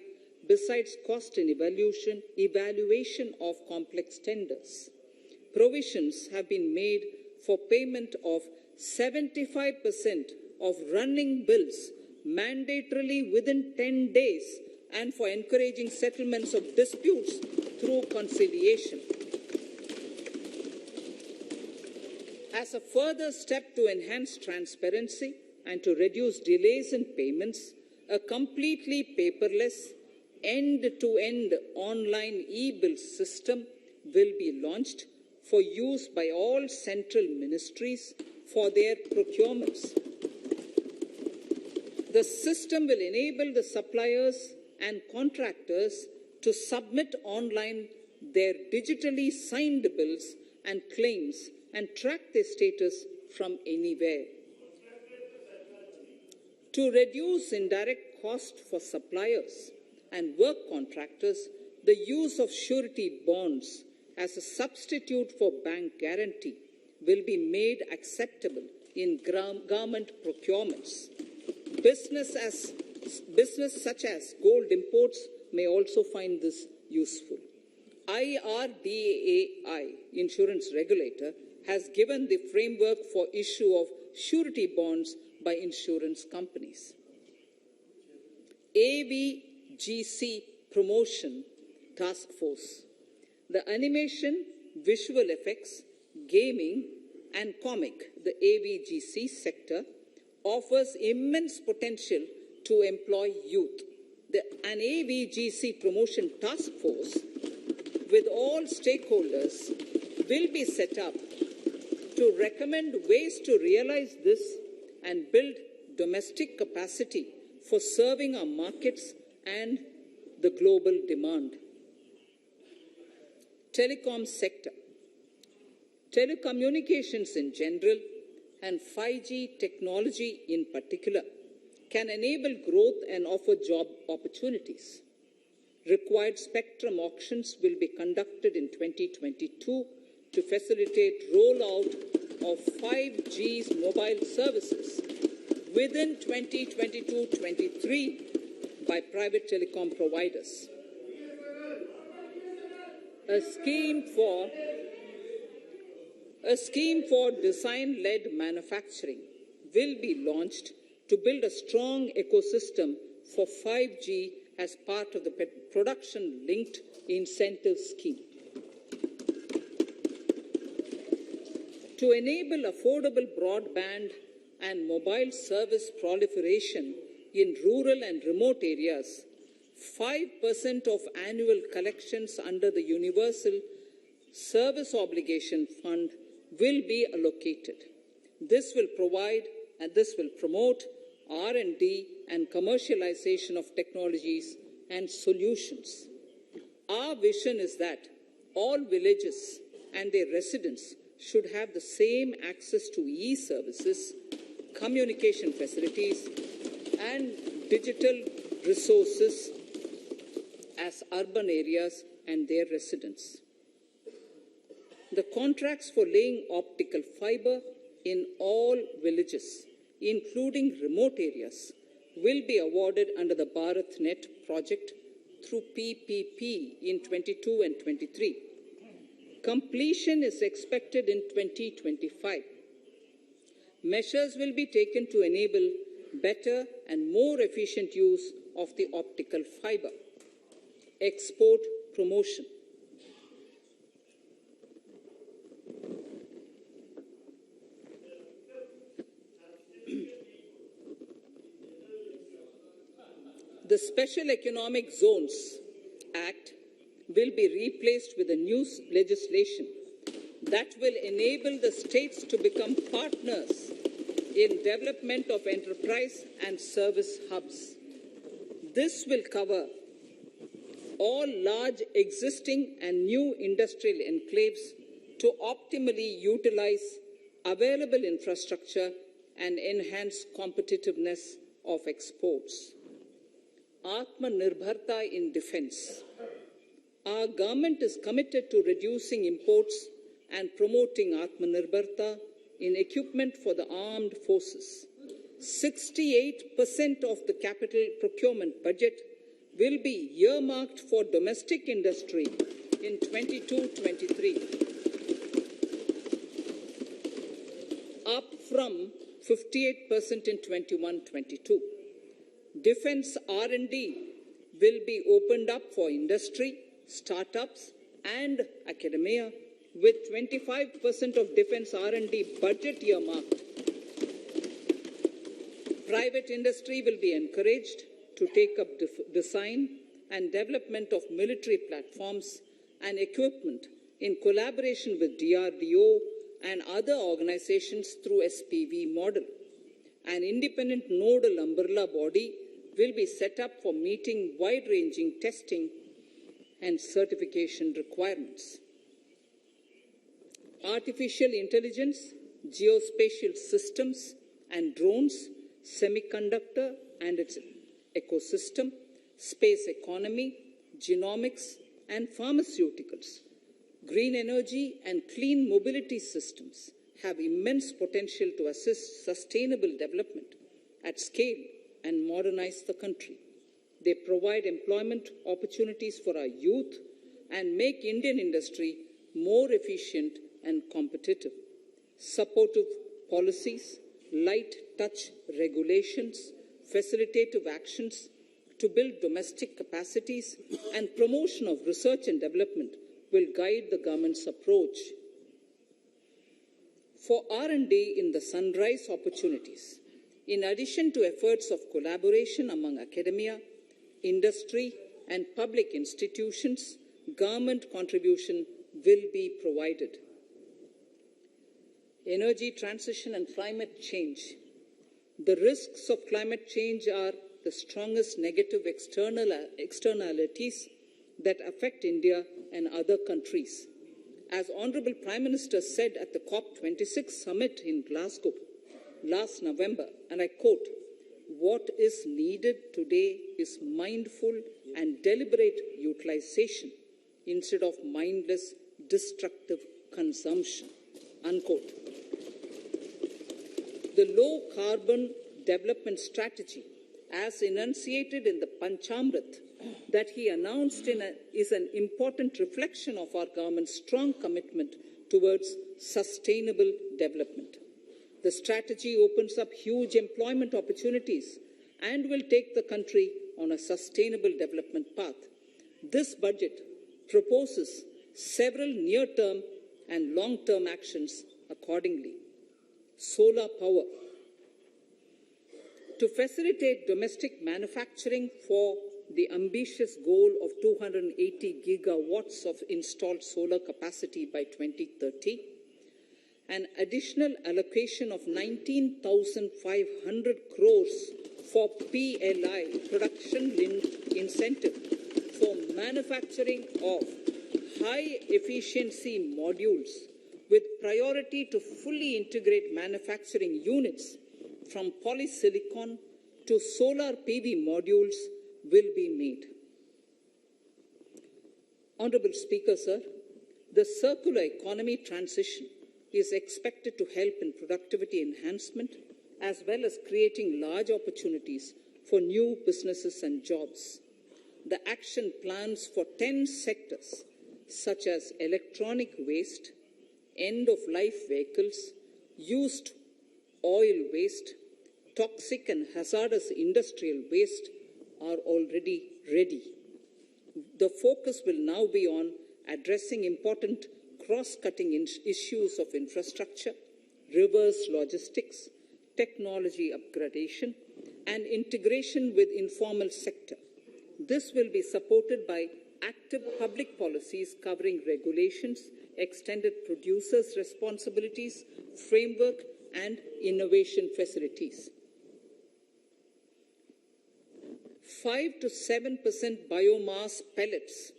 besides cost and evaluation of complex tenders. Provisions have been made for payment of 75% of running bills mandatorily within 10 days and for encouraging settlements of disputes through conciliation. As a further step to enhance transparency and to reduce delays in payments, a completely paperless, end-to-end online e-bill system will be launched for use by all central ministries for their procurements. The system will enable the suppliers and contractors to submit online their digitally signed bills and claims and track their status from anywhere. To reduce indirect cost for suppliers and work contractors, the use of surety bonds as a substitute for bank guarantee will be made acceptable in government procurements. Business such as gold imports may also find this useful. IRDAI, insurance regulator, has given the framework for issue of surety bonds by insurance companies. AVGC Promotion Task Force. The animation, visual effects, gaming, and comic, the AVGC sector, offers immense potential to employ youth. An AVGC Promotion Task Force with all stakeholders will be set up to recommend ways to realize this and build domestic capacity for serving our markets and the global demand. Telecom sector. Telecommunications in general and 5G technology in particular can enable growth and offer job opportunities. Required spectrum auctions will be conducted in 2022 to facilitate rollout of 5G's mobile services within 2022-23 by private telecom providers. A scheme for design-led manufacturing will be launched to build a strong ecosystem for 5G as part of the production-linked incentive scheme. To enable affordable broadband and mobile service proliferation in rural and remote areas, 5% of annual collections under the Universal Service Obligation Fund will be allocated. This will promote R&D and commercialization of technologies and solutions. Our vision is that all villages and their residents should have the same access to e-services, communication facilities, and digital resources as urban areas and their residents. The contracts for laying optical fiber in all villages, including remote areas, will be awarded under the BharatNet project through PPP in 22 and 23. Completion is expected in 2025. Measures will be taken to enable better and more efficient use of the optical fiber. Export promotion. The Special Economic Zones Act will be replaced with a new legislation that will enable the states to become partners in development of enterprise and service hubs. This will cover all large existing and new industrial enclaves to optimally utilize available infrastructure and enhance competitiveness of exports. Atmanirbharta in defense. Our government is committed to reducing imports and promoting Atmanirbharta in equipment for the armed forces. 68% of the capital procurement budget will be earmarked for domestic industry in 22-23, up from 58% in 21-22. Defense R&D will be opened up for industry, startups, and academia, with 25% of defense R&D budget earmarked. Private industry will be encouraged to take up design and development of military platforms and equipment in collaboration with DRDO and other organizations through SPV model. An independent nodal umbrella body will be set up for meeting wide-ranging testing and certification requirements. Artificial intelligence, geospatial systems and drones, semiconductor and its ecosystem, space economy, genomics and pharmaceuticals, green energy and clean mobility systems have immense potential to assist sustainable development at scale and modernize the country. They provide employment opportunities for our youth and make Indian industry more efficient and competitive. Supportive policies, light touch regulations, facilitative actions to build domestic capacities and promotion of research and development will guide the government's approach. For R&D in the sunrise opportunities, in addition to efforts of collaboration among academia, industry and public institutions, government contribution will be provided. Energy transition and climate change. The risks of climate change are the strongest negative externalities that affect India and other countries. As Honorable Prime Minister said at the COP26 summit in Glasgow last November, and I quote, "What is needed today is mindful and deliberate utilization instead of mindless, destructive consumption," unquote. The low-carbon development strategy, as enunciated in the Panchamrit that he announced is an important reflection of our government's strong commitment towards sustainable development. The strategy opens up huge employment opportunities and will take the country on a sustainable development path. This budget proposes several near-term and long-term actions accordingly. Solar power. To facilitate domestic manufacturing for the ambitious goal of 280 gigawatts of installed solar capacity by 2030, an additional allocation of 19,500 crores for PLI, production-linked incentive, for manufacturing of high-efficiency modules with priority to fully integrate manufacturing units from polysilicon to solar PV modules will be made. Honorable Speaker, sir, the circular economy transition is expected to help in productivity enhancement as well as creating large opportunities for new businesses and jobs. The action plans for 10 sectors such as electronic waste, end-of-life vehicles, used oil waste, toxic and hazardous industrial waste are already ready. The focus will now be on addressing important cross-cutting issues of infrastructure, reverse logistics, technology upgradation, and integration with informal sector. This will be supported by active public policies covering regulations, extended producers' responsibilities, framework, and innovation facilities. 5 to 7% biomass pellets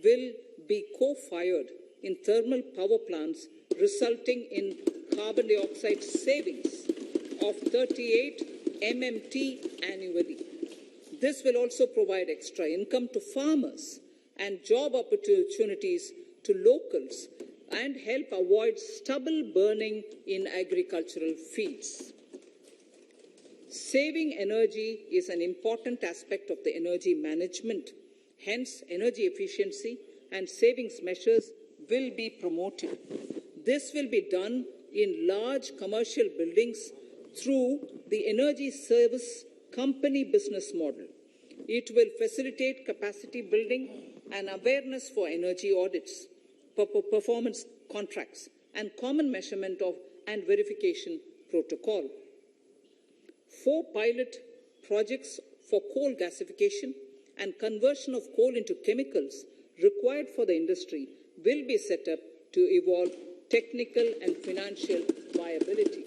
will be co-fired in thermal power plants, resulting in carbon dioxide savings of 38 MMT annually. This will also provide extra income to farmers and job opportunities to locals and help avoid stubble burning in agricultural fields. Saving energy is an important aspect of the energy management. Hence, energy efficiency and savings measures will be promoted. This will be done in large commercial buildings through the energy service company business model. It will facilitate capacity building and awareness for energy audits, performance contracts, and common measurement of and verification protocol. 4 pilot projects for coal gasification and conversion of coal into chemicals required for the industry will be set up to evolve technical and financial viability.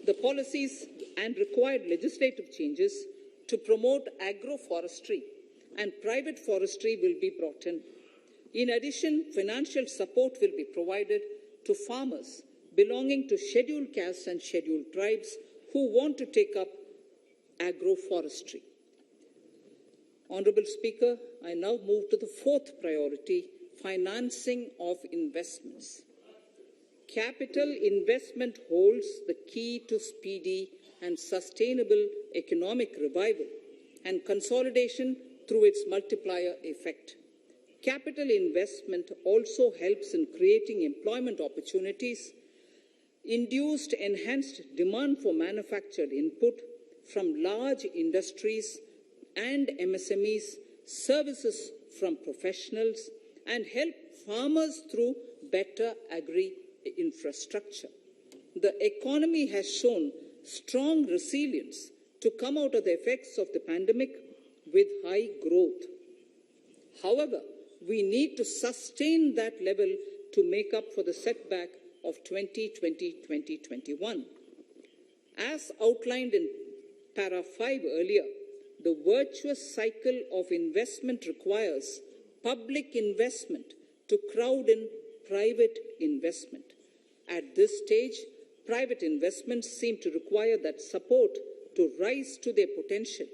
The policies and required legislative changes to promote agroforestry and private forestry will be brought in. In addition, financial support will be provided to farmers belonging to scheduled castes and scheduled tribes who want to take up agroforestry. Honourable Speaker, I now move to the 4th priority, financing of investments. Capital investment holds the key to speedy and sustainable economic revival and consolidation through its multiplier effect. Capital investment also helps in creating employment opportunities, induced enhanced demand for manufactured input from large industries and MSMEs, services from professionals, and help farmers through better agri-infrastructure. The economy has shown strong resilience to come out of the effects of the pandemic with high growth. However, we need to sustain that level to make up for the setback of 2020-2021. As outlined in para 5 earlier, the virtuous cycle of investment requires public investment to crowd in private investment. At this stage, private investments seem to require that support to rise to their potential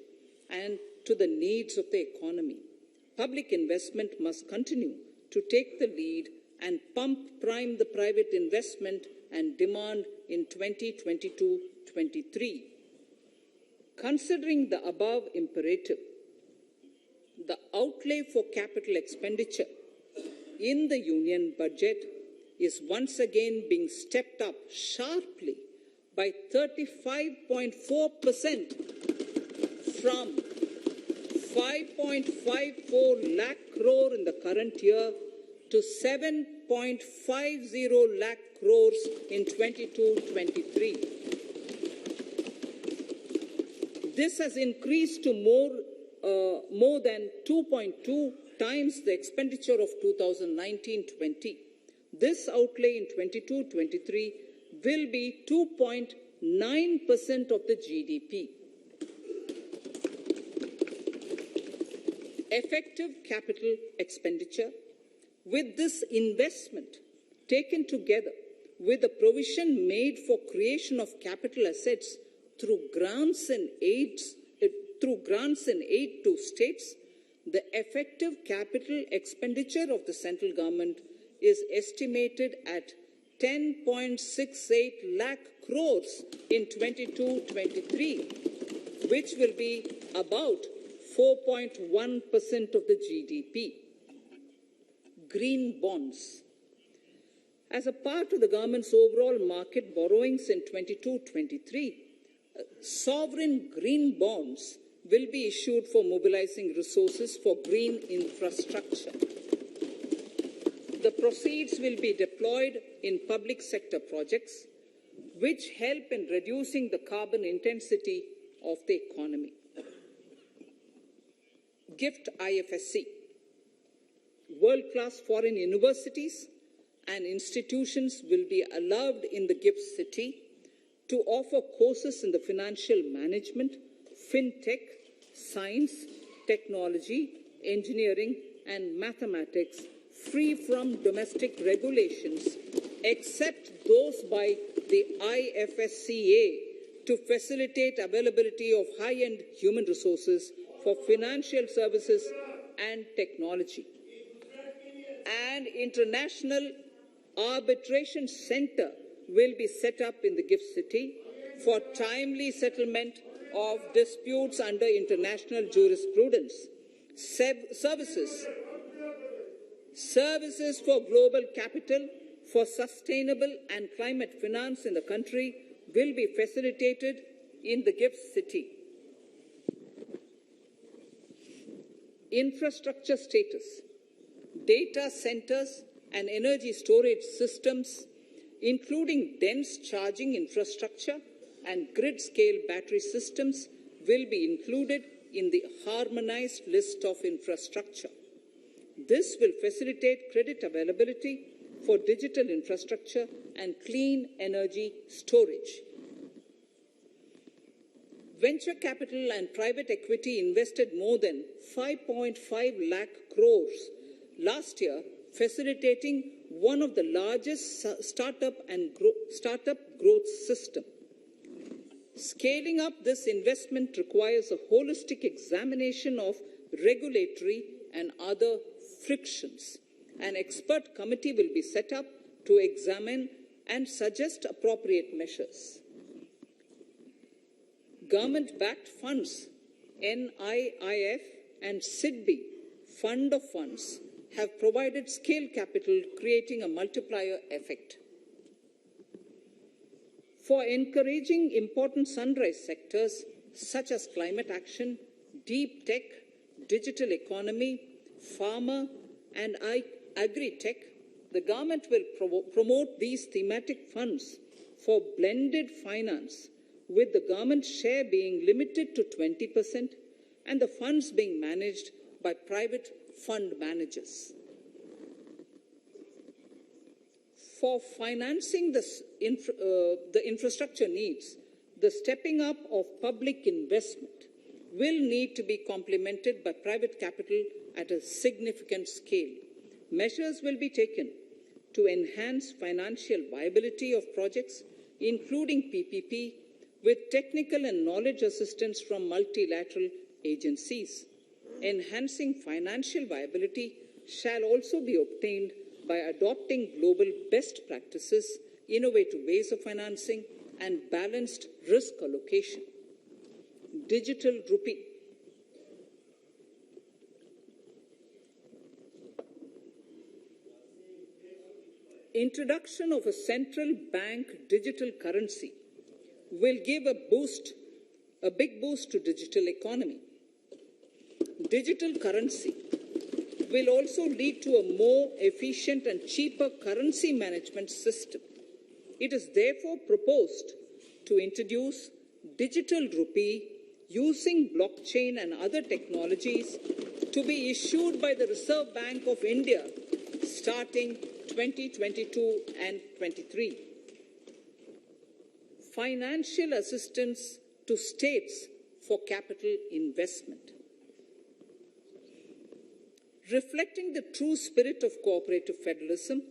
and to the needs of the economy. Public investment must continue to take the lead and prime the private investment and demand in 2022-23. Considering the above imperative, the outlay for capital expenditure in the union budget is once again being stepped up sharply by 35.4% from 5.54 lakh crore in the current year to 7.50 lakh crores in 22-23. This has increased to more than 2.2 times the expenditure of 2019-20. This outlay in 22-23 will be 2.9% of the GDP. Effective capital expenditure, with this investment taken together with the provision made for creation of capital assets through grants and aid to states, the effective capital expenditure of the central government is estimated at 10.68 lakh crores in 22-23, which will be about 4.1% of the GDP. Green bonds. As a part of the government's overall market borrowings in 22-23, sovereign green bonds will be issued for mobilizing resources for green infrastructure. The proceeds will be deployed in public sector projects, which help in reducing the carbon intensity of the economy. Gift IFSC. World-class foreign universities and institutions will be allowed in the gift city to offer courses in the financial management, fintech, science, technology, engineering, and mathematics free from domestic regulations, except those by the IFSCA to facilitate availability of high-end human resources for financial services and technology. An international arbitration center will be set up in the gift city for timely settlement of disputes under international jurisprudence. Services for global capital for sustainable and climate finance in the country will be facilitated in the gift city. Infrastructure status. Data centers and energy storage systems, including dense charging infrastructure and grid-scale battery systems, will be included in the harmonized list of infrastructure. This will facilitate credit availability for digital infrastructure and clean energy storage. Venture capital and private equity invested more than 5.5 lakh crores last year, facilitating one of the largest startup growth system. Scaling up this investment requires a holistic examination of regulatory and other frictions. An expert committee will be set up to examine and suggest appropriate measures. Government-backed funds, NIIF and SIDBI, Fund of Funds, have provided scale capital, creating a multiplier effect. For encouraging important sunrise sectors such as climate action, deep tech, digital economy, pharma, and agri-tech, the government will promote these thematic funds for blended finance, with the government share being limited to 20% and the funds being managed by private fund managers. For financing the infrastructure needs, the stepping up of public investment will need to be complemented by private capital at a significant scale. Measures will be taken to enhance financial viability of projects, including PPP, with technical and knowledge assistance from multilateral agencies. Enhancing financial viability shall also be obtained by adopting global best practices, innovative ways of financing, and balanced risk allocation. Digital rupee. Introduction of a central bank digital currency will give a big boost to digital economy. Digital currency will also lead to a more efficient and cheaper currency management system. It is therefore proposed to introduce digital rupee using blockchain and other technologies to be issued by the Reserve Bank of India starting 2022 and 23. Financial assistance to states for capital investment. Reflecting the true spirit of cooperative federalism,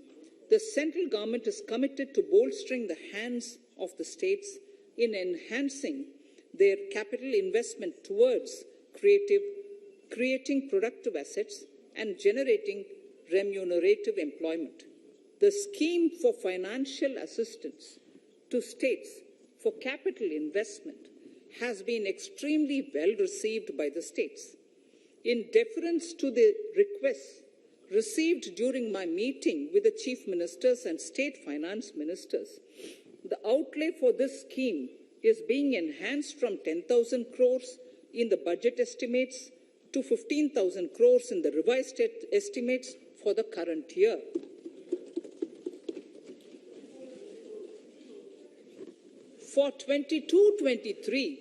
the central government is committed to bolstering the hands of the states in enhancing their capital investment towards creating productive assets and generating remunerative employment. the scheme for financial assistance to states for capital investment has been extremely well received by the states. In deference to the requests received during my meeting with the chief ministers and state finance ministers, the outlay for this scheme is being enhanced from 10,000 crores in the budget estimates to 15,000 crores in the revised estimates for the current year. For 22-23,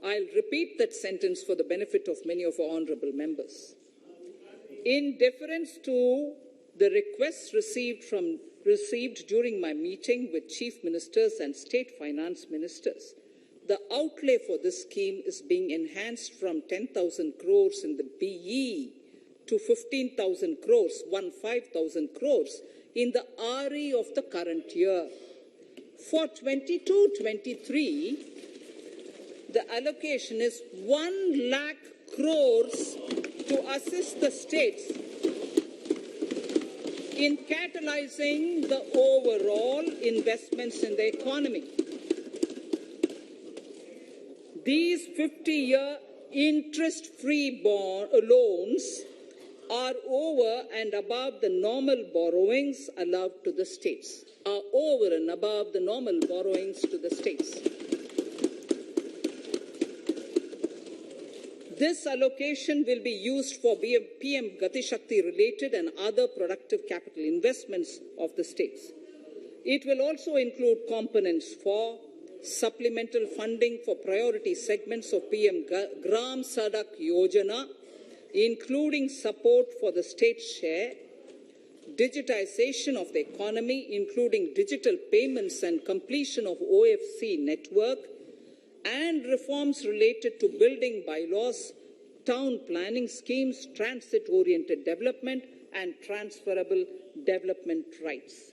I'll repeat that sentence for the benefit of many of our honourable members. In deference to the requests received during my meeting with chief ministers and state finance ministers, the outlay for this scheme is being enhanced from 10,000 crores in the BE to 15,000 crores, 15,000 crores in the RE of the current year. For 22-23, the allocation is 1 lakh crores to assist the states in catalyzing the overall investments in the economy. These 50-year interest-free loans are over and above the normal borrowings allowed to the states, are over and above the normal borrowings to the states. This allocation will be used for PM Gati Shakti related and other productive capital investments of the states. It will also include components for supplemental funding for priority segments of PM Gram Sadak Yojana, including support for the state share, digitization of the economy, including digital payments and completion of OFC network, and reforms related to building bylaws, town planning schemes, transit-oriented development, and transferable development rights.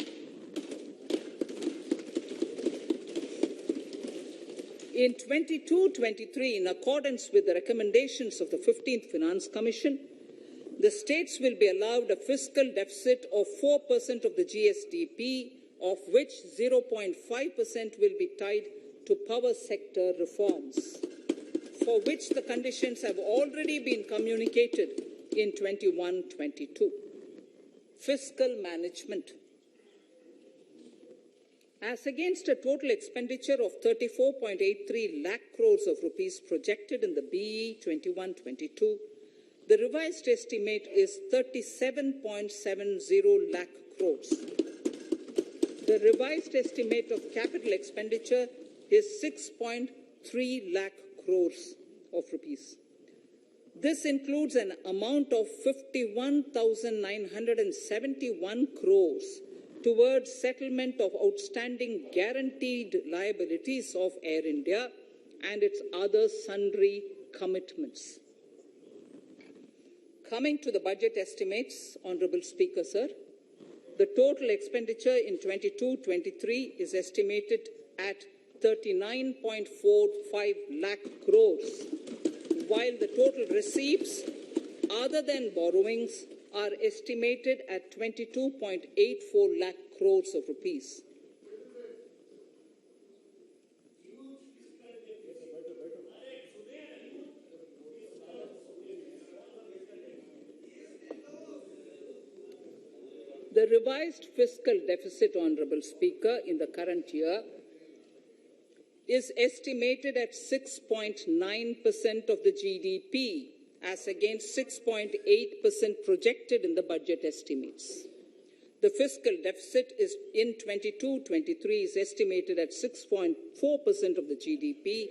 In 22-23, in accordance with the recommendations of the 15th Finance Commission, the states will be allowed a fiscal deficit of 4% of the GSDP, of which 0.5% will be tied to power sector reforms, for which the conditions have already been communicated in 21-22. Fiscal management. As against a total expenditure of 34.83 lakh crores of rupees projected in the BE 21-22, the revised estimate is 37.70 lakh crores. The revised estimate of capital expenditure is 6.3 lakh crores of rupees. This includes an amount of 51,971 crores towards settlement of outstanding guaranteed liabilities of Air India and its other sundry commitments. Coming to the budget estimates, Honourable Speaker, sir, the total expenditure in 22-23 is estimated at 39.45 lakh crores, while the total receipts other than borrowings are estimated at 22.84 lakh crores of rupees. The revised fiscal deficit, Honourable Speaker, in the current year is estimated at 6.9% of the GDP, as against 6.8% projected in the budget estimates. The fiscal deficit is in 22-23 is estimated at 6.4% of the GDP,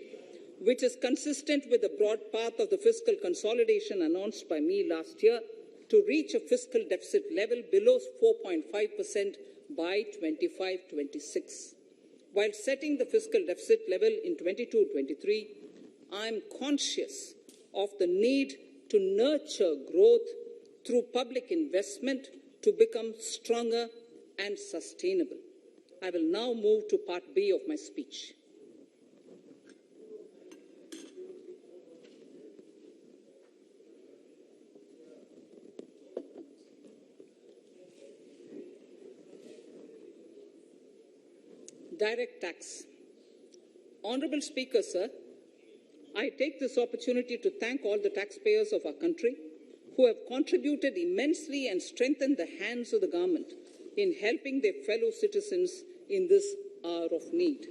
which is consistent with the broad path of the fiscal consolidation announced by me last year to reach a fiscal deficit level below 4.5% by 25-26. While setting the fiscal deficit level in 22-23, I am conscious of the need to nurture growth through public investment to become stronger and sustainable. I will now move to Part B of my speech. Direct tax. Honorable Speaker, sir, I take this opportunity to thank all the taxpayers of our country who have contributed immensely and strengthened the hands of the government in helping their fellow citizens in this hour of need.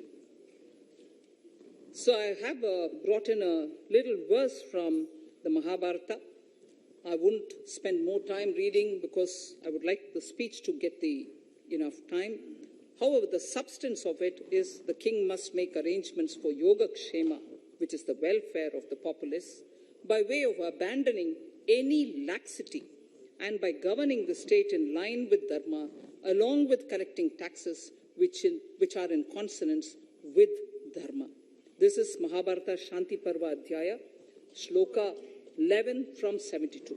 So I have brought in a little verse from the Mahabharata. I wouldn't spend more time reading because I would like the speech to get enough time. However, the substance of it is the king must make arrangements for yoga kshema, which is the welfare of the populace, by way of abandoning any laxity and by governing the state in line with dharma, along with collecting taxes which are in consonance with dharma. This is Mahabharata Shanti Parva Adhyaya, Shloka 11 from 72.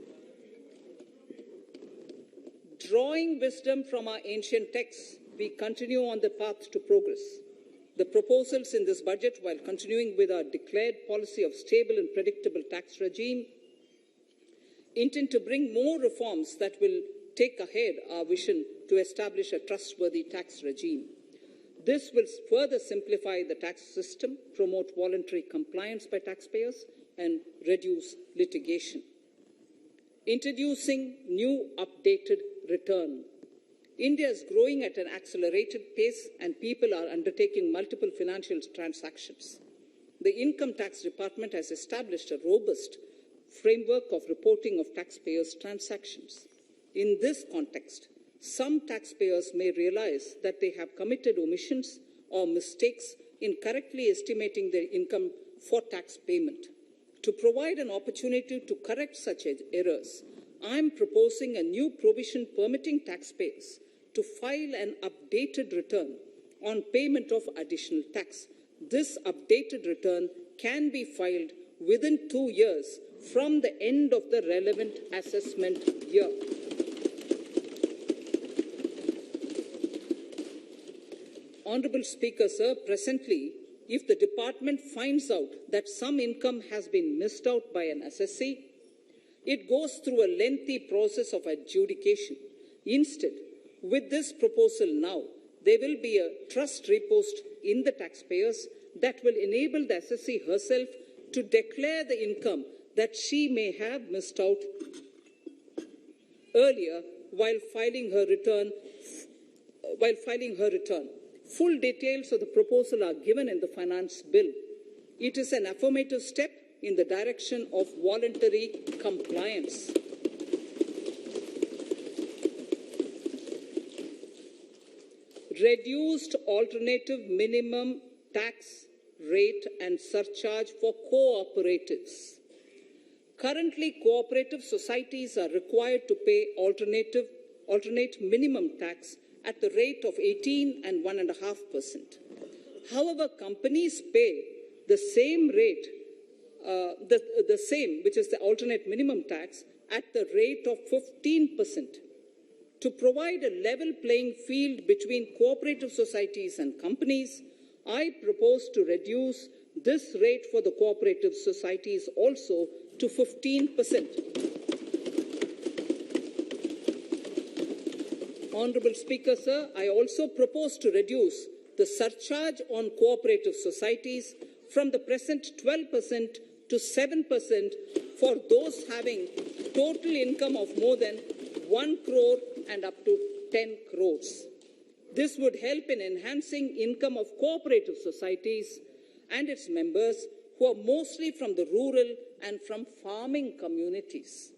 Drawing wisdom from our ancient texts, we continue on the path to progress. The proposals in this budget, while continuing with our declared policy of stable and predictable tax regime, intend to bring more reforms that will take ahead our vision to establish a trustworthy tax regime. This will further simplify the tax system, promote voluntary compliance by taxpayers, and reduce litigation. Introducing new updated return. India is growing at an accelerated pace and people are undertaking multiple financial transactions. The Income Tax Department has established a robust framework of reporting of taxpayers' transactions. In this context, some taxpayers may realize that they have committed omissions or mistakes in correctly estimating their income for tax payment. To provide an opportunity to correct such errors, I am proposing a new provision permitting taxpayers to file an updated return on payment of additional tax. This updated return can be filed within 2 years from the end of the relevant assessment year. Honorable Speaker, sir, presently, if the department finds out that some income has been missed out by an assessee, it goes through a lengthy process of adjudication. Instead, with this proposal now, there will be a trust repost in the taxpayers that will enable the assessee herself to declare the income that she may have missed out earlier while filing her return. Full details of the proposal are given in the finance bill. It is an affirmative step in the direction of voluntary compliance. Reduced alternative minimum tax rate and surcharge for cooperatives. Currently, cooperative societies are required to pay alternate minimum tax at the rate of 18 and 1.5%. However, companies pay the same rate, which is the alternate minimum tax, at the rate of 15%. To provide a level playing field between cooperative societies and companies, I propose to reduce this rate for the cooperative societies also to 15%. Honourable Speaker, sir, I also propose to reduce the surcharge on cooperative societies from the present 12% to 7% for those having total income of more than 1 crore and up to 10 crores. This would help in enhancing income of cooperative societies and its members who are mostly from the rural and from farming communities.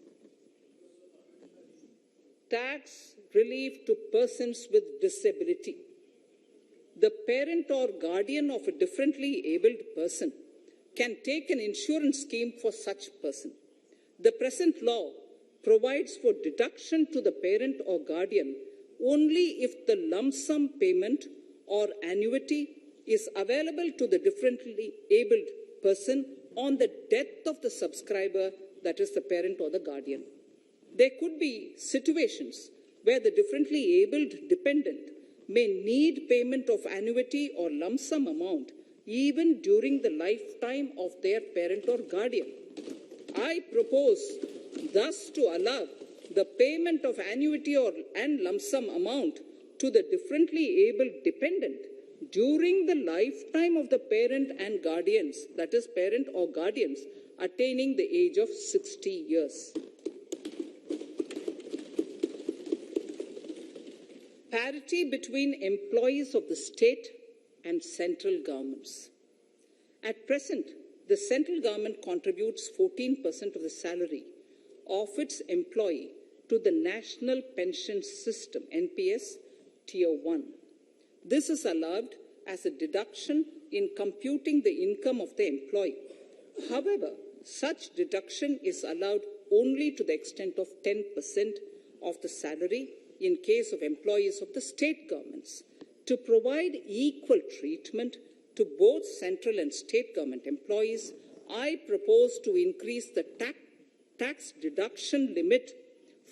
Tax relief to persons with disability. The parent or guardian of a differently abled person can take an insurance scheme for such person. The present law provides for deduction to the parent or guardian only if the lump sum payment or annuity is available to the differently abled person on the death of the subscriber, that is the parent or the guardian. There could be situations where the differently abled dependent may need payment of annuity or lump sum amount even during the lifetime of their parent or guardian. I propose thus to allow the payment of annuity and lump sum amount to the differently abled dependent during the lifetime of the parent and guardians, that is, parent or guardians, attaining the age of 60 years. Parity between employees of the state and central governments. At present, the central government contributes 14% of the salary of its employee to the National Pension System, NPS, Tier 1. This is allowed as a deduction in computing the income of the employee. However, such deduction is allowed only to the extent of 10% of the salary in case of employees of the state governments. To provide equal treatment to both central and state government employees, I propose to increase the tax deduction limit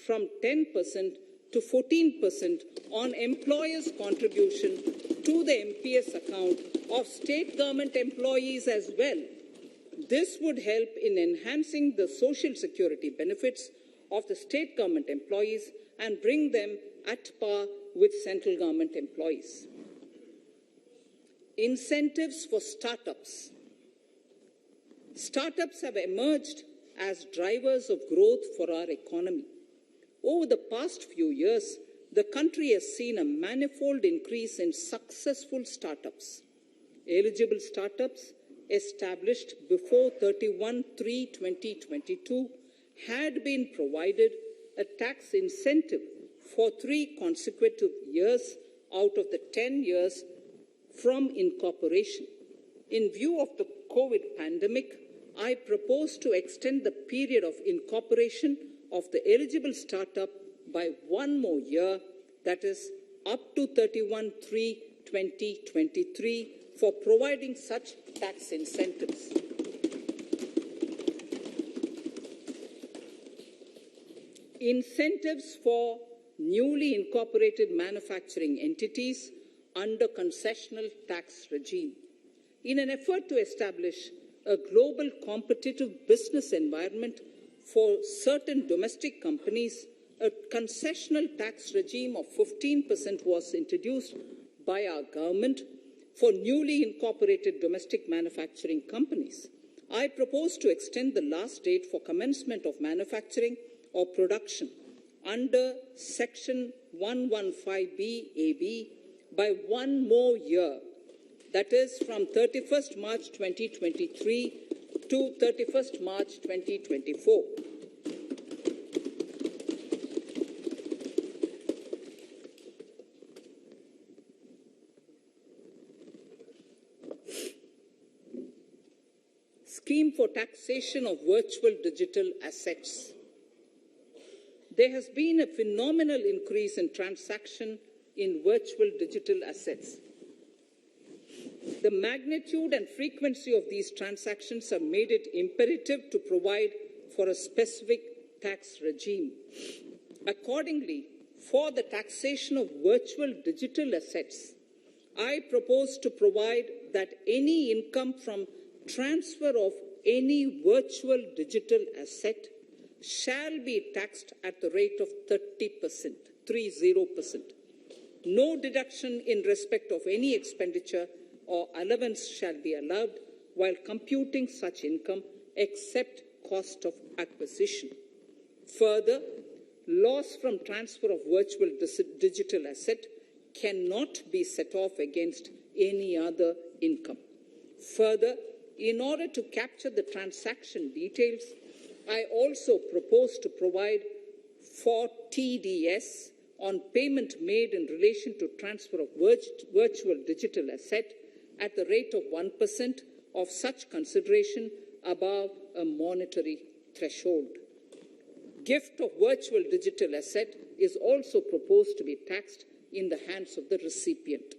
from 10% to 14% on employers' contribution to the MPS account of state government employees as well. This would help in enhancing the social security benefits of the state government employees and bring them at par with central government employees. Incentives for startups. Startups have emerged as drivers of growth for our economy. Over the past few years, the country has seen a manifold increase in successful startups. Eligible startups established before 31/3/2022 had been provided a tax incentive for 3 consecutive years out of the 10 years from incorporation. In view of the COVID pandemic, I propose to extend the period of incorporation of the eligible startup by 1 more year, that is, up to 31/3/2023, for providing such tax incentives. Incentives for newly incorporated manufacturing entities under concessional tax regime. In an effort to establish a global competitive business environment for certain domestic companies, a concessional tax regime of 15% was introduced by our government for newly incorporated domestic manufacturing companies. I propose to extend the last date for commencement of manufacturing or production under Section 115B(ab) by 1 more year, that is from 31st March 2023 to 31st March 2024. Scheme for taxation of virtual digital assets. There has been a phenomenal increase in transaction in virtual digital assets. The magnitude and frequency of these transactions have made it imperative to provide for a specific tax regime. Accordingly, for the taxation of virtual digital assets, I propose to provide that any income from transfer of any virtual digital asset shall be taxed at the rate of 30%, 30%. No deduction in respect of any expenditure or allowance shall be allowed while computing such income except cost of acquisition. Further, loss from transfer of virtual digital asset cannot be set off against any other income. Further, in order to capture the transaction details, I also propose to provide for TDS on payment made in relation to transfer of virtual digital asset at the rate of 1% of such consideration above a monetary threshold. Gift of virtual digital asset is also proposed to be taxed in the hands of the recipient.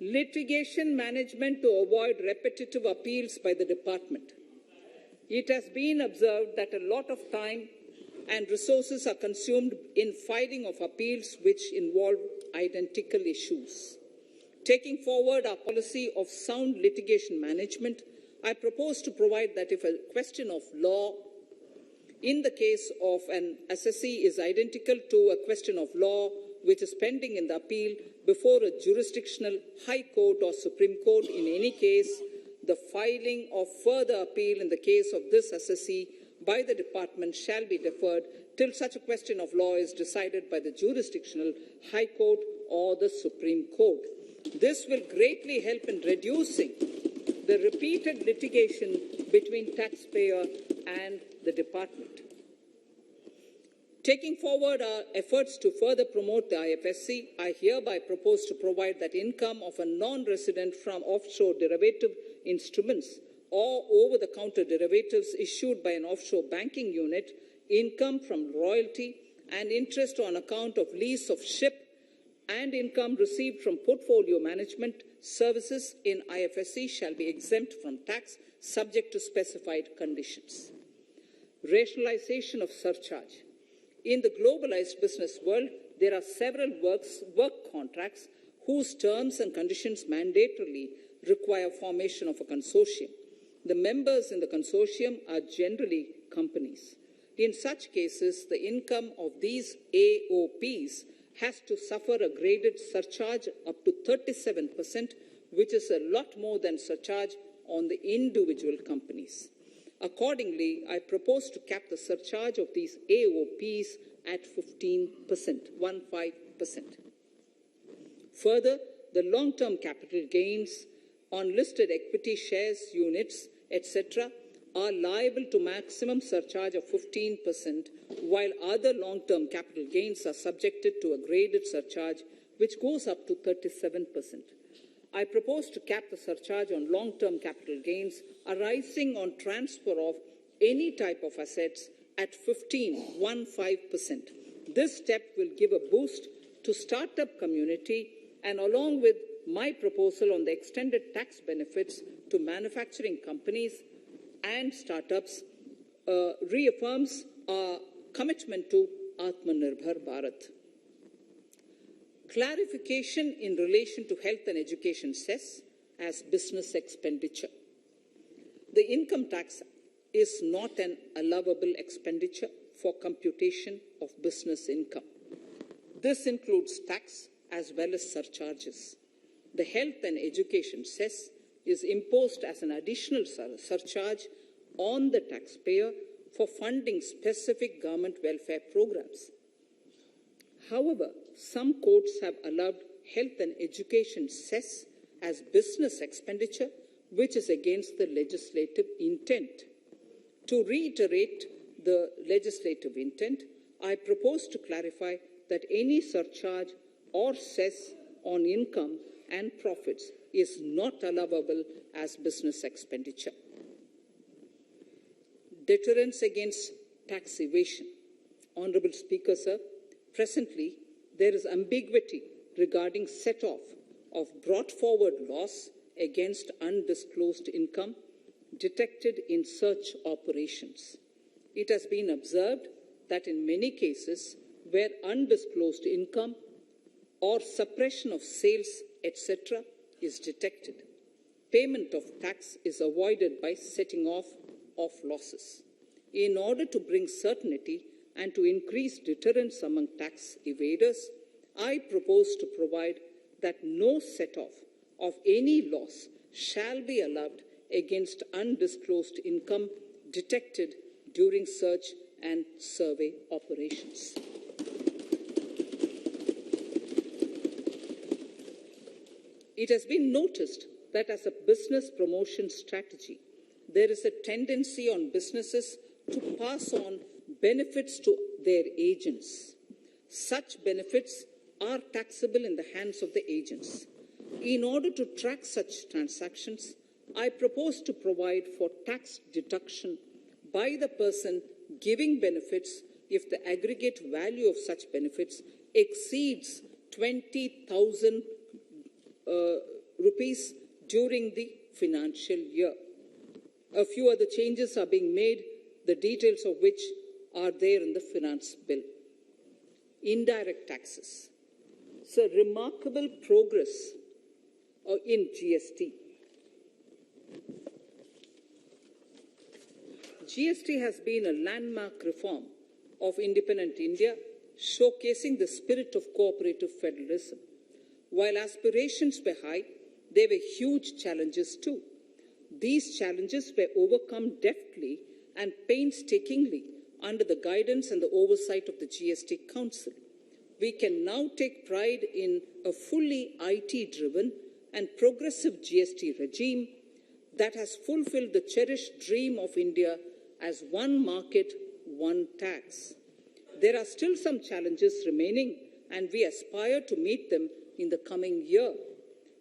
Litigation management to avoid repetitive appeals by the department. It has been observed that a lot of time and resources are consumed in filing of appeals which involve identical issues. Taking forward our policy of sound litigation management, I propose to provide that if a question of law in the case of an assessee is identical to a question of law which is pending in the appeal before a jurisdictional High Court or Supreme Court. In any case, the filing of further appeal in the case of this assessee by the department shall be deferred till such a question of law is decided by the jurisdictional High Court or the Supreme Court. This will greatly help in reducing the repeated litigation between taxpayer and the department. Taking forward our efforts to further promote the IFSC, I hereby propose to provide that income of a non-resident from offshore derivative instruments or over-the-counter derivatives issued by an offshore banking unit, income from royalty and interest on account of lease of ship, and income received from portfolio management services in IFSC shall be exempt from tax subject to specified conditions. Rationalization of surcharge. In the globalized business world, there are several work contracts whose terms and conditions mandatorily require formation of a consortium. The members in the consortium are generally companies. In such cases, the income of these AOPs has to suffer a graded surcharge up to 37%, which is a lot more than surcharge on the individual companies. Accordingly, I propose to cap the surcharge of these AOPs at 15%, 15%. Further, the long-term capital gains on listed equity shares, units, etc., are liable to maximum surcharge of 15%, while other long-term capital gains are subjected to a graded surcharge which goes up to 37%. I propose to cap the surcharge on long-term capital gains arising on transfer of any type of assets at 15%. This step will give a boost to startup community, and along with my proposal on the extended tax benefits to manufacturing companies and startups, reaffirms our commitment to Atmanirbhar Bharat. Clarification in relation to health and education cess as business expenditure. The income tax is not an allowable expenditure for computation of business income. This includes tax as well as surcharges. The health and education cess is imposed as an additional surcharge on the taxpayer for funding specific government welfare programs. However, some courts have allowed health and education cess as business expenditure, which is against the legislative intent. To reiterate the legislative intent, I propose to clarify that any surcharge or cess on income and profits is not allowable as business expenditure. Deterrence against tax evasion. Honourable Speaker, sir, presently there is ambiguity regarding set-off of brought forward loss against undisclosed income detected in search operations. It has been observed that in many cases where undisclosed income or suppression of sales, etc., is detected, payment of tax is avoided by setting off of losses. In order to bring certainty and to increase deterrence among tax evaders, I propose to provide that no set-off of any loss shall be allowed against undisclosed income detected during search and survey operations. It has been noticed that as a business promotion strategy, there is a tendency on businesses to pass on benefits to their agents. Such benefits are taxable in the hands of the agents. In order to track such transactions, I propose to provide for tax deduction by the person giving benefits if the aggregate value of such benefits exceeds 20,000 rupees during the financial year. A few other changes are being made, the details of which are there in the finance bill. Indirect taxes. So remarkable progress in GST. GST has been a landmark reform of independent India, showcasing the spirit of cooperative federalism. While aspirations were high, there were huge challenges too. These challenges were overcome deftly and painstakingly under the guidance and the oversight of the GST Council. We can now take pride in a fully IT-driven and progressive GST regime that has fulfilled the cherished dream of India as one market, one tax. There are still some challenges remaining, and we aspire to meet them in the coming year.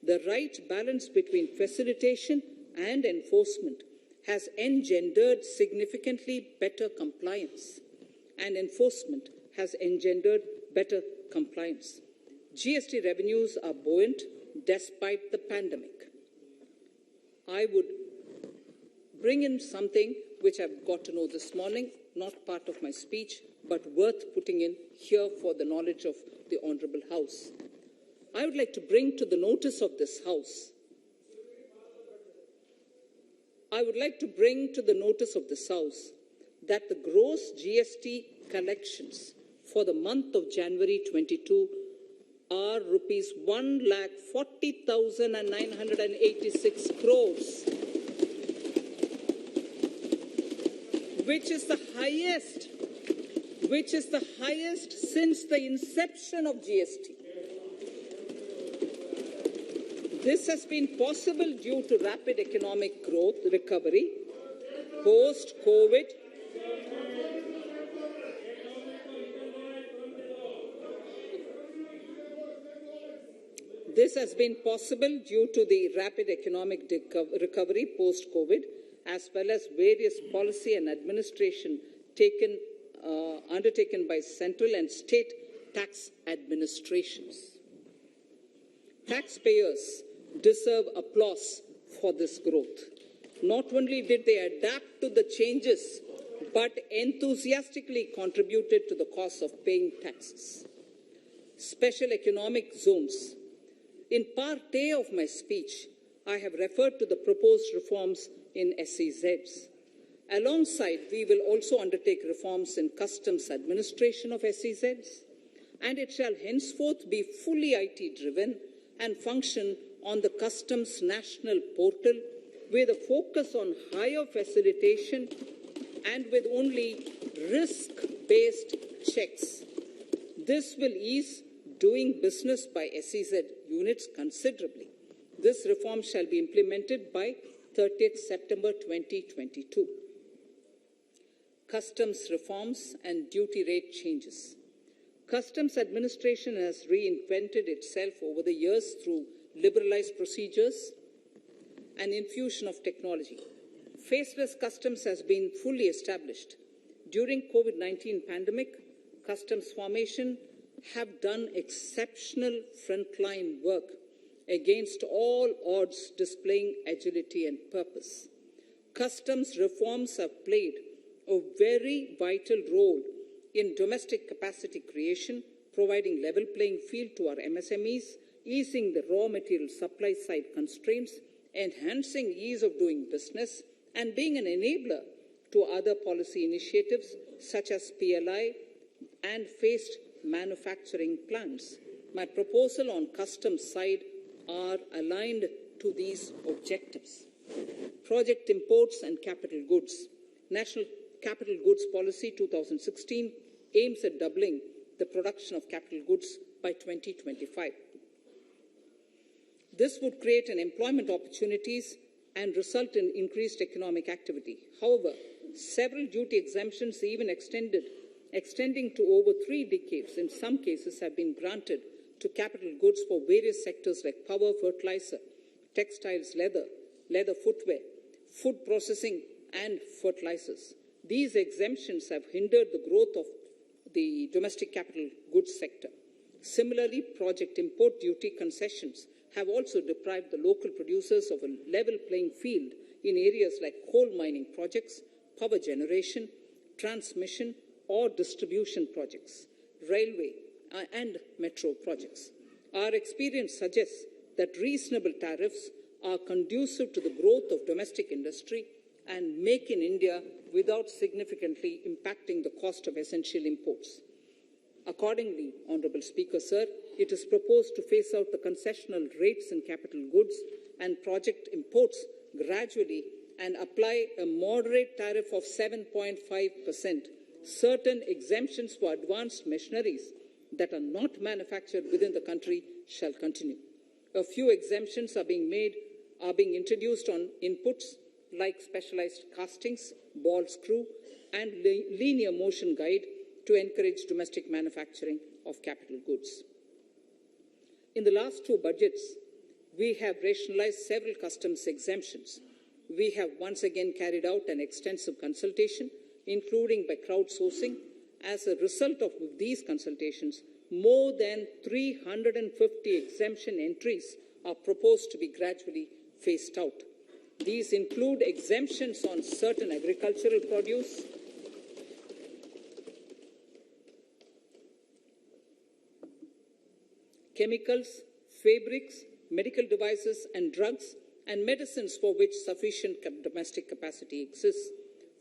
The right balance between facilitation and enforcement has engendered significantly better compliance, and enforcement has engendered better compliance. GST revenues are buoyant despite the pandemic. I would bring in something which I've got to know this morning, not part of my speech, but worth putting in here for the knowledge of the Honourable House. I would like to bring to the notice of this House that the gross GST collections for the month of January 22 are rupees 1,40,986 crores, which is the highest since the inception of GST. This has been possible due to rapid economic growth, recovery, post-COVID. This has been possible due to the rapid economic recovery post-COVID, as well as various policy and administration undertaken by central and state tax administrations. Taxpayers deserve applause for this growth. Not only did they adapt to the changes, but enthusiastically contributed to the cost of paying taxes. Special economic zones. In part A of my speech, I have referred to the proposed reforms in SEZs. Alongside, we will also undertake reforms in customs administration of SEZs, and it shall henceforth be fully IT-driven and function on the Customs National Portal with a focus on higher facilitation and with only risk-based checks. This will ease doing business by SEZ units considerably. This reform shall be implemented by 30th September 2022. Customs reforms and duty rate changes. Customs administration has reinvented itself over the years through liberalized procedures and infusion of technology. Faceless customs has been fully established. During COVID-19 pandemic, customs formation have done exceptional frontline work against all odds, displaying agility and purpose. Customs reforms have played a very vital role in domestic capacity creation, providing level playing field to our MSMEs, easing the raw material supply side constraints, enhancing ease of doing business, and being an enabler to other policy initiatives such as PLI and phased manufacturing plans. My proposal on customs side are aligned to these objectives. Project imports and capital goods. National Capital Goods Policy 2016 aims at doubling the production of capital goods by 2025. This would create an employment opportunities and result in increased economic activity. However, several duty exemptions, even extending to over 3 decades, in some cases have been granted to capital goods for various sectors like power, fertilizer, textiles, leather footwear, food processing, and fertilizers. These exemptions have hindered the growth of the domestic capital goods sector. Similarly, project import duty concessions have also deprived the local producers of a level playing field in areas like coal mining projects, power generation, transmission, or distribution projects, railway and metro projects. Our experience suggests that reasonable tariffs are conducive to the growth of domestic industry and Make in India without significantly impacting the cost of essential imports. Accordingly, Honourable Speaker, Sir, it is proposed to phase out the concessional rates in capital goods and project imports gradually and apply a moderate tariff of 7.5%. Certain exemptions for advanced machineries that are not manufactured within the country shall continue. A few exemptions are being introduced on inputs like specialized castings, ball screw, and linear motion guide to encourage domestic manufacturing of capital goods. In the last two budgets, we have rationalized several customs exemptions. We have once again carried out an extensive consultation, including by crowdsourcing. As a result of these consultations, more than 350 exemption entries are proposed to be gradually phased out. These include exemptions on certain agricultural produce, chemicals, fabrics, medical devices and drugs, and medicines for which sufficient domestic capacity exists.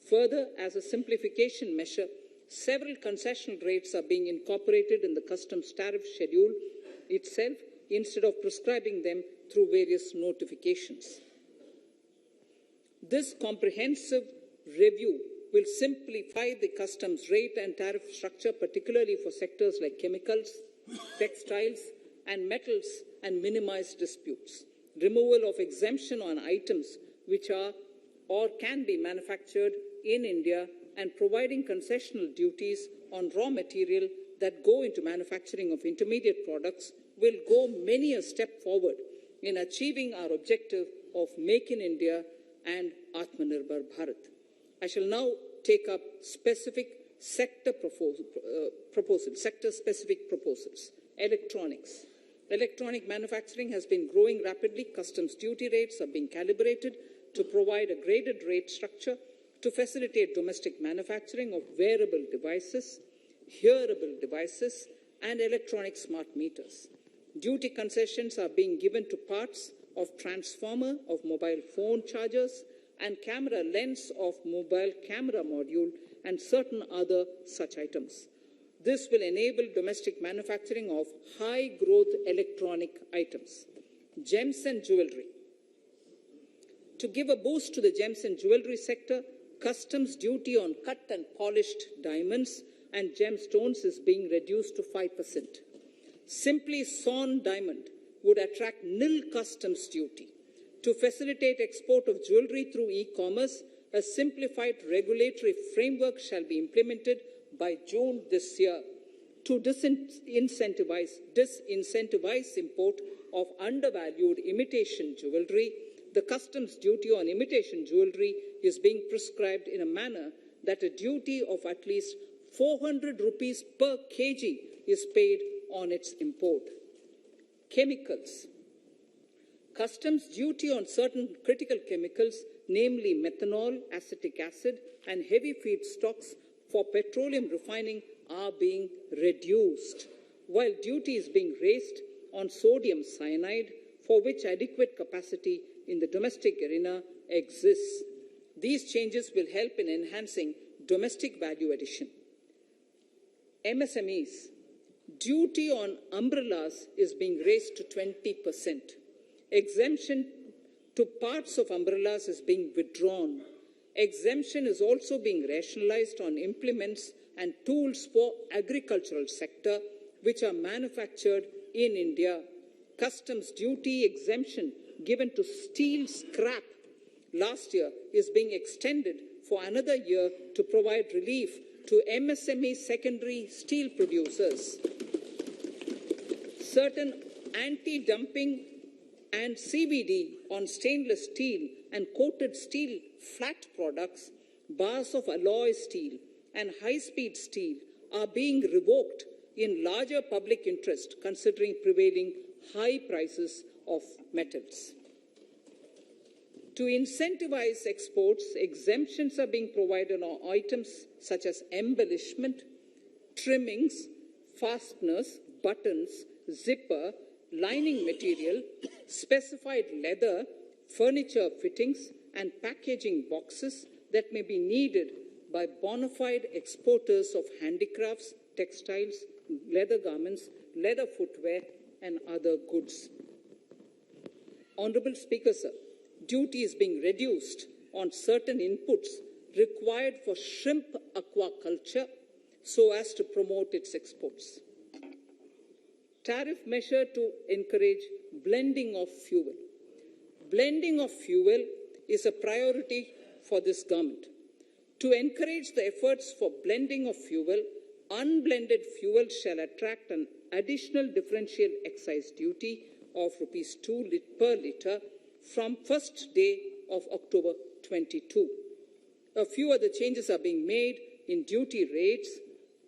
Further, as a simplification measure, several concessional rates are being incorporated in the customs tariff schedule itself instead of prescribing them through various notifications. This comprehensive review will simplify the customs rate and tariff structure, particularly for sectors like chemicals, textiles, and metals, and minimize disputes. Removal of exemption on items which are or can be manufactured in India and providing concessional duties on raw material that go into manufacturing of intermediate products will go many a step forward in achieving our objective of Make in India and Atmanirbhar Bharat. I shall now take up specific sector-specific proposals. Electronics. Electronic manufacturing has been growing rapidly. Customs duty rates are being calibrated to provide a graded rate structure to facilitate domestic manufacturing of wearable devices, hearable devices, and electronic smart meters. Duty concessions are being given to parts of transformer of mobile phone chargers and camera lens of mobile camera module and certain other such items. This will enable domestic manufacturing of high-growth electronic items. Gems and jewellery. To give a boost to the gems and jewellery sector, customs duty on cut and polished diamonds and gemstones is being reduced to 5%. Simply sawn diamond would attract nil customs duty. To facilitate export of jewellery through e-commerce, a simplified regulatory framework shall be implemented by June this year to disincentivize import of undervalued imitation jewellery. The customs duty on imitation jewellery is being prescribed in a manner that a duty of at least 400 rupees per kg is paid on its import. Chemicals. Customs duty on certain critical chemicals, namely methanol, acetic acid, and heavy feedstocks for petroleum refining are being reduced, while duty is being raised on sodium cyanide, for which adequate capacity in the domestic arena exists. These changes will help in enhancing domestic value addition. MSMEs. Duty on umbrellas is being raised to 20%. Exemption to parts of umbrellas is being withdrawn. Exemption is also being rationalized on implements and tools for agricultural sector which are manufactured in India. Customs duty exemption given to steel scrap last year is being extended for another year to provide relief to MSME secondary steel producers. Certain anti-dumping and CVD on stainless steel and coated steel flat products, bars of alloy steel and high-speed steel are being revoked in larger public interest considering prevailing high prices of metals. To incentivize exports, exemptions are being provided on items such as embellishment, trimmings, fasteners, buttons, zipper, lining material, specified leather, furniture fittings, and packaging boxes that may be needed by bona fide exporters of handicrafts, textiles, leather garments, leather footwear, and other goods. Honourable Speaker, sir, duty is being reduced on certain inputs required for shrimp aquaculture so as to promote its exports. Tariff measure to encourage blending of fuel. Blending of fuel is a priority for this government. To encourage the efforts for blending of fuel, unblended fuel shall attract an additional differential excise duty of Rs 2 per litre from first day of October 22. A few other changes are being made in duty rates,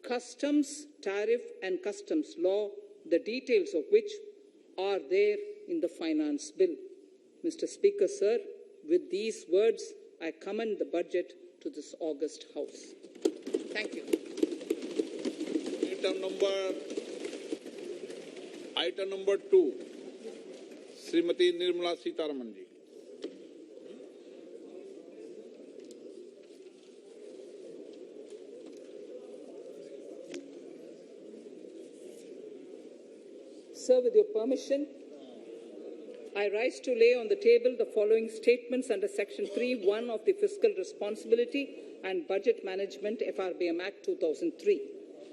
customs, tariff and customs law, the details of which are there in the finance bill. Mr. Speaker, sir, with these words, I commend the budget to this august House. Thank you. Item number 2, Srimati Nirmala Sitharaman ji. Sir, with your permission, I rise to lay on the table the following statements under Section 3(1) of the Fiscal Responsibility and Budget Management FRBM Act 2003,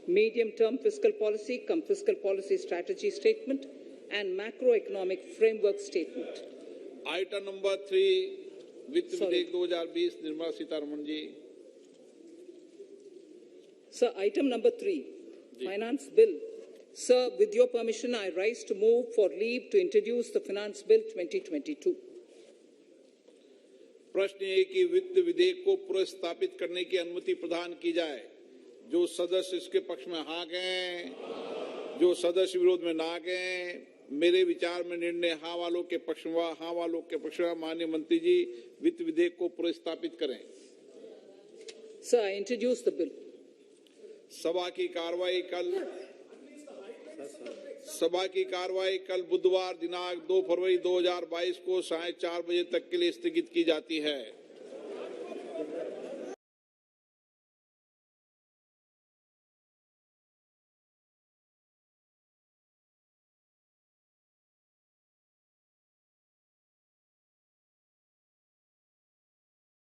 Medium-Term Fiscal Policy cum Fiscal Policy Strategy Statement and Macroeconomic Framework Statement. Item number 3, Vitt Videk 2020, Nirmala Sitharaman ji. Sir, item number 3, Finance Bill. Sir, with your permission, I rise to move for leave to introduce the Finance Bill 2022. प्रश्न ये कि वित्त विधेयक को पुनर्स्थापित करने की अनुमति प्रदान की जाए। जो सदस्य इसके पक्ष में हाँ गए, जो सदस्य विरोध में ना गए, मेरे विचार में निर्णय हाँ वालों के पक्ष में, हाँ वालों के पक्ष में। माननीय मंत्री जी, वित्त विधेयक को पुनर्स्थापित करें। Sir, I introduce the bill. सभा की कार्रवाई कल बुधवार दिनांक 2 फरवरी 2022 को साढ़े 4 बजे तक के लिए स्थगित की जाती है।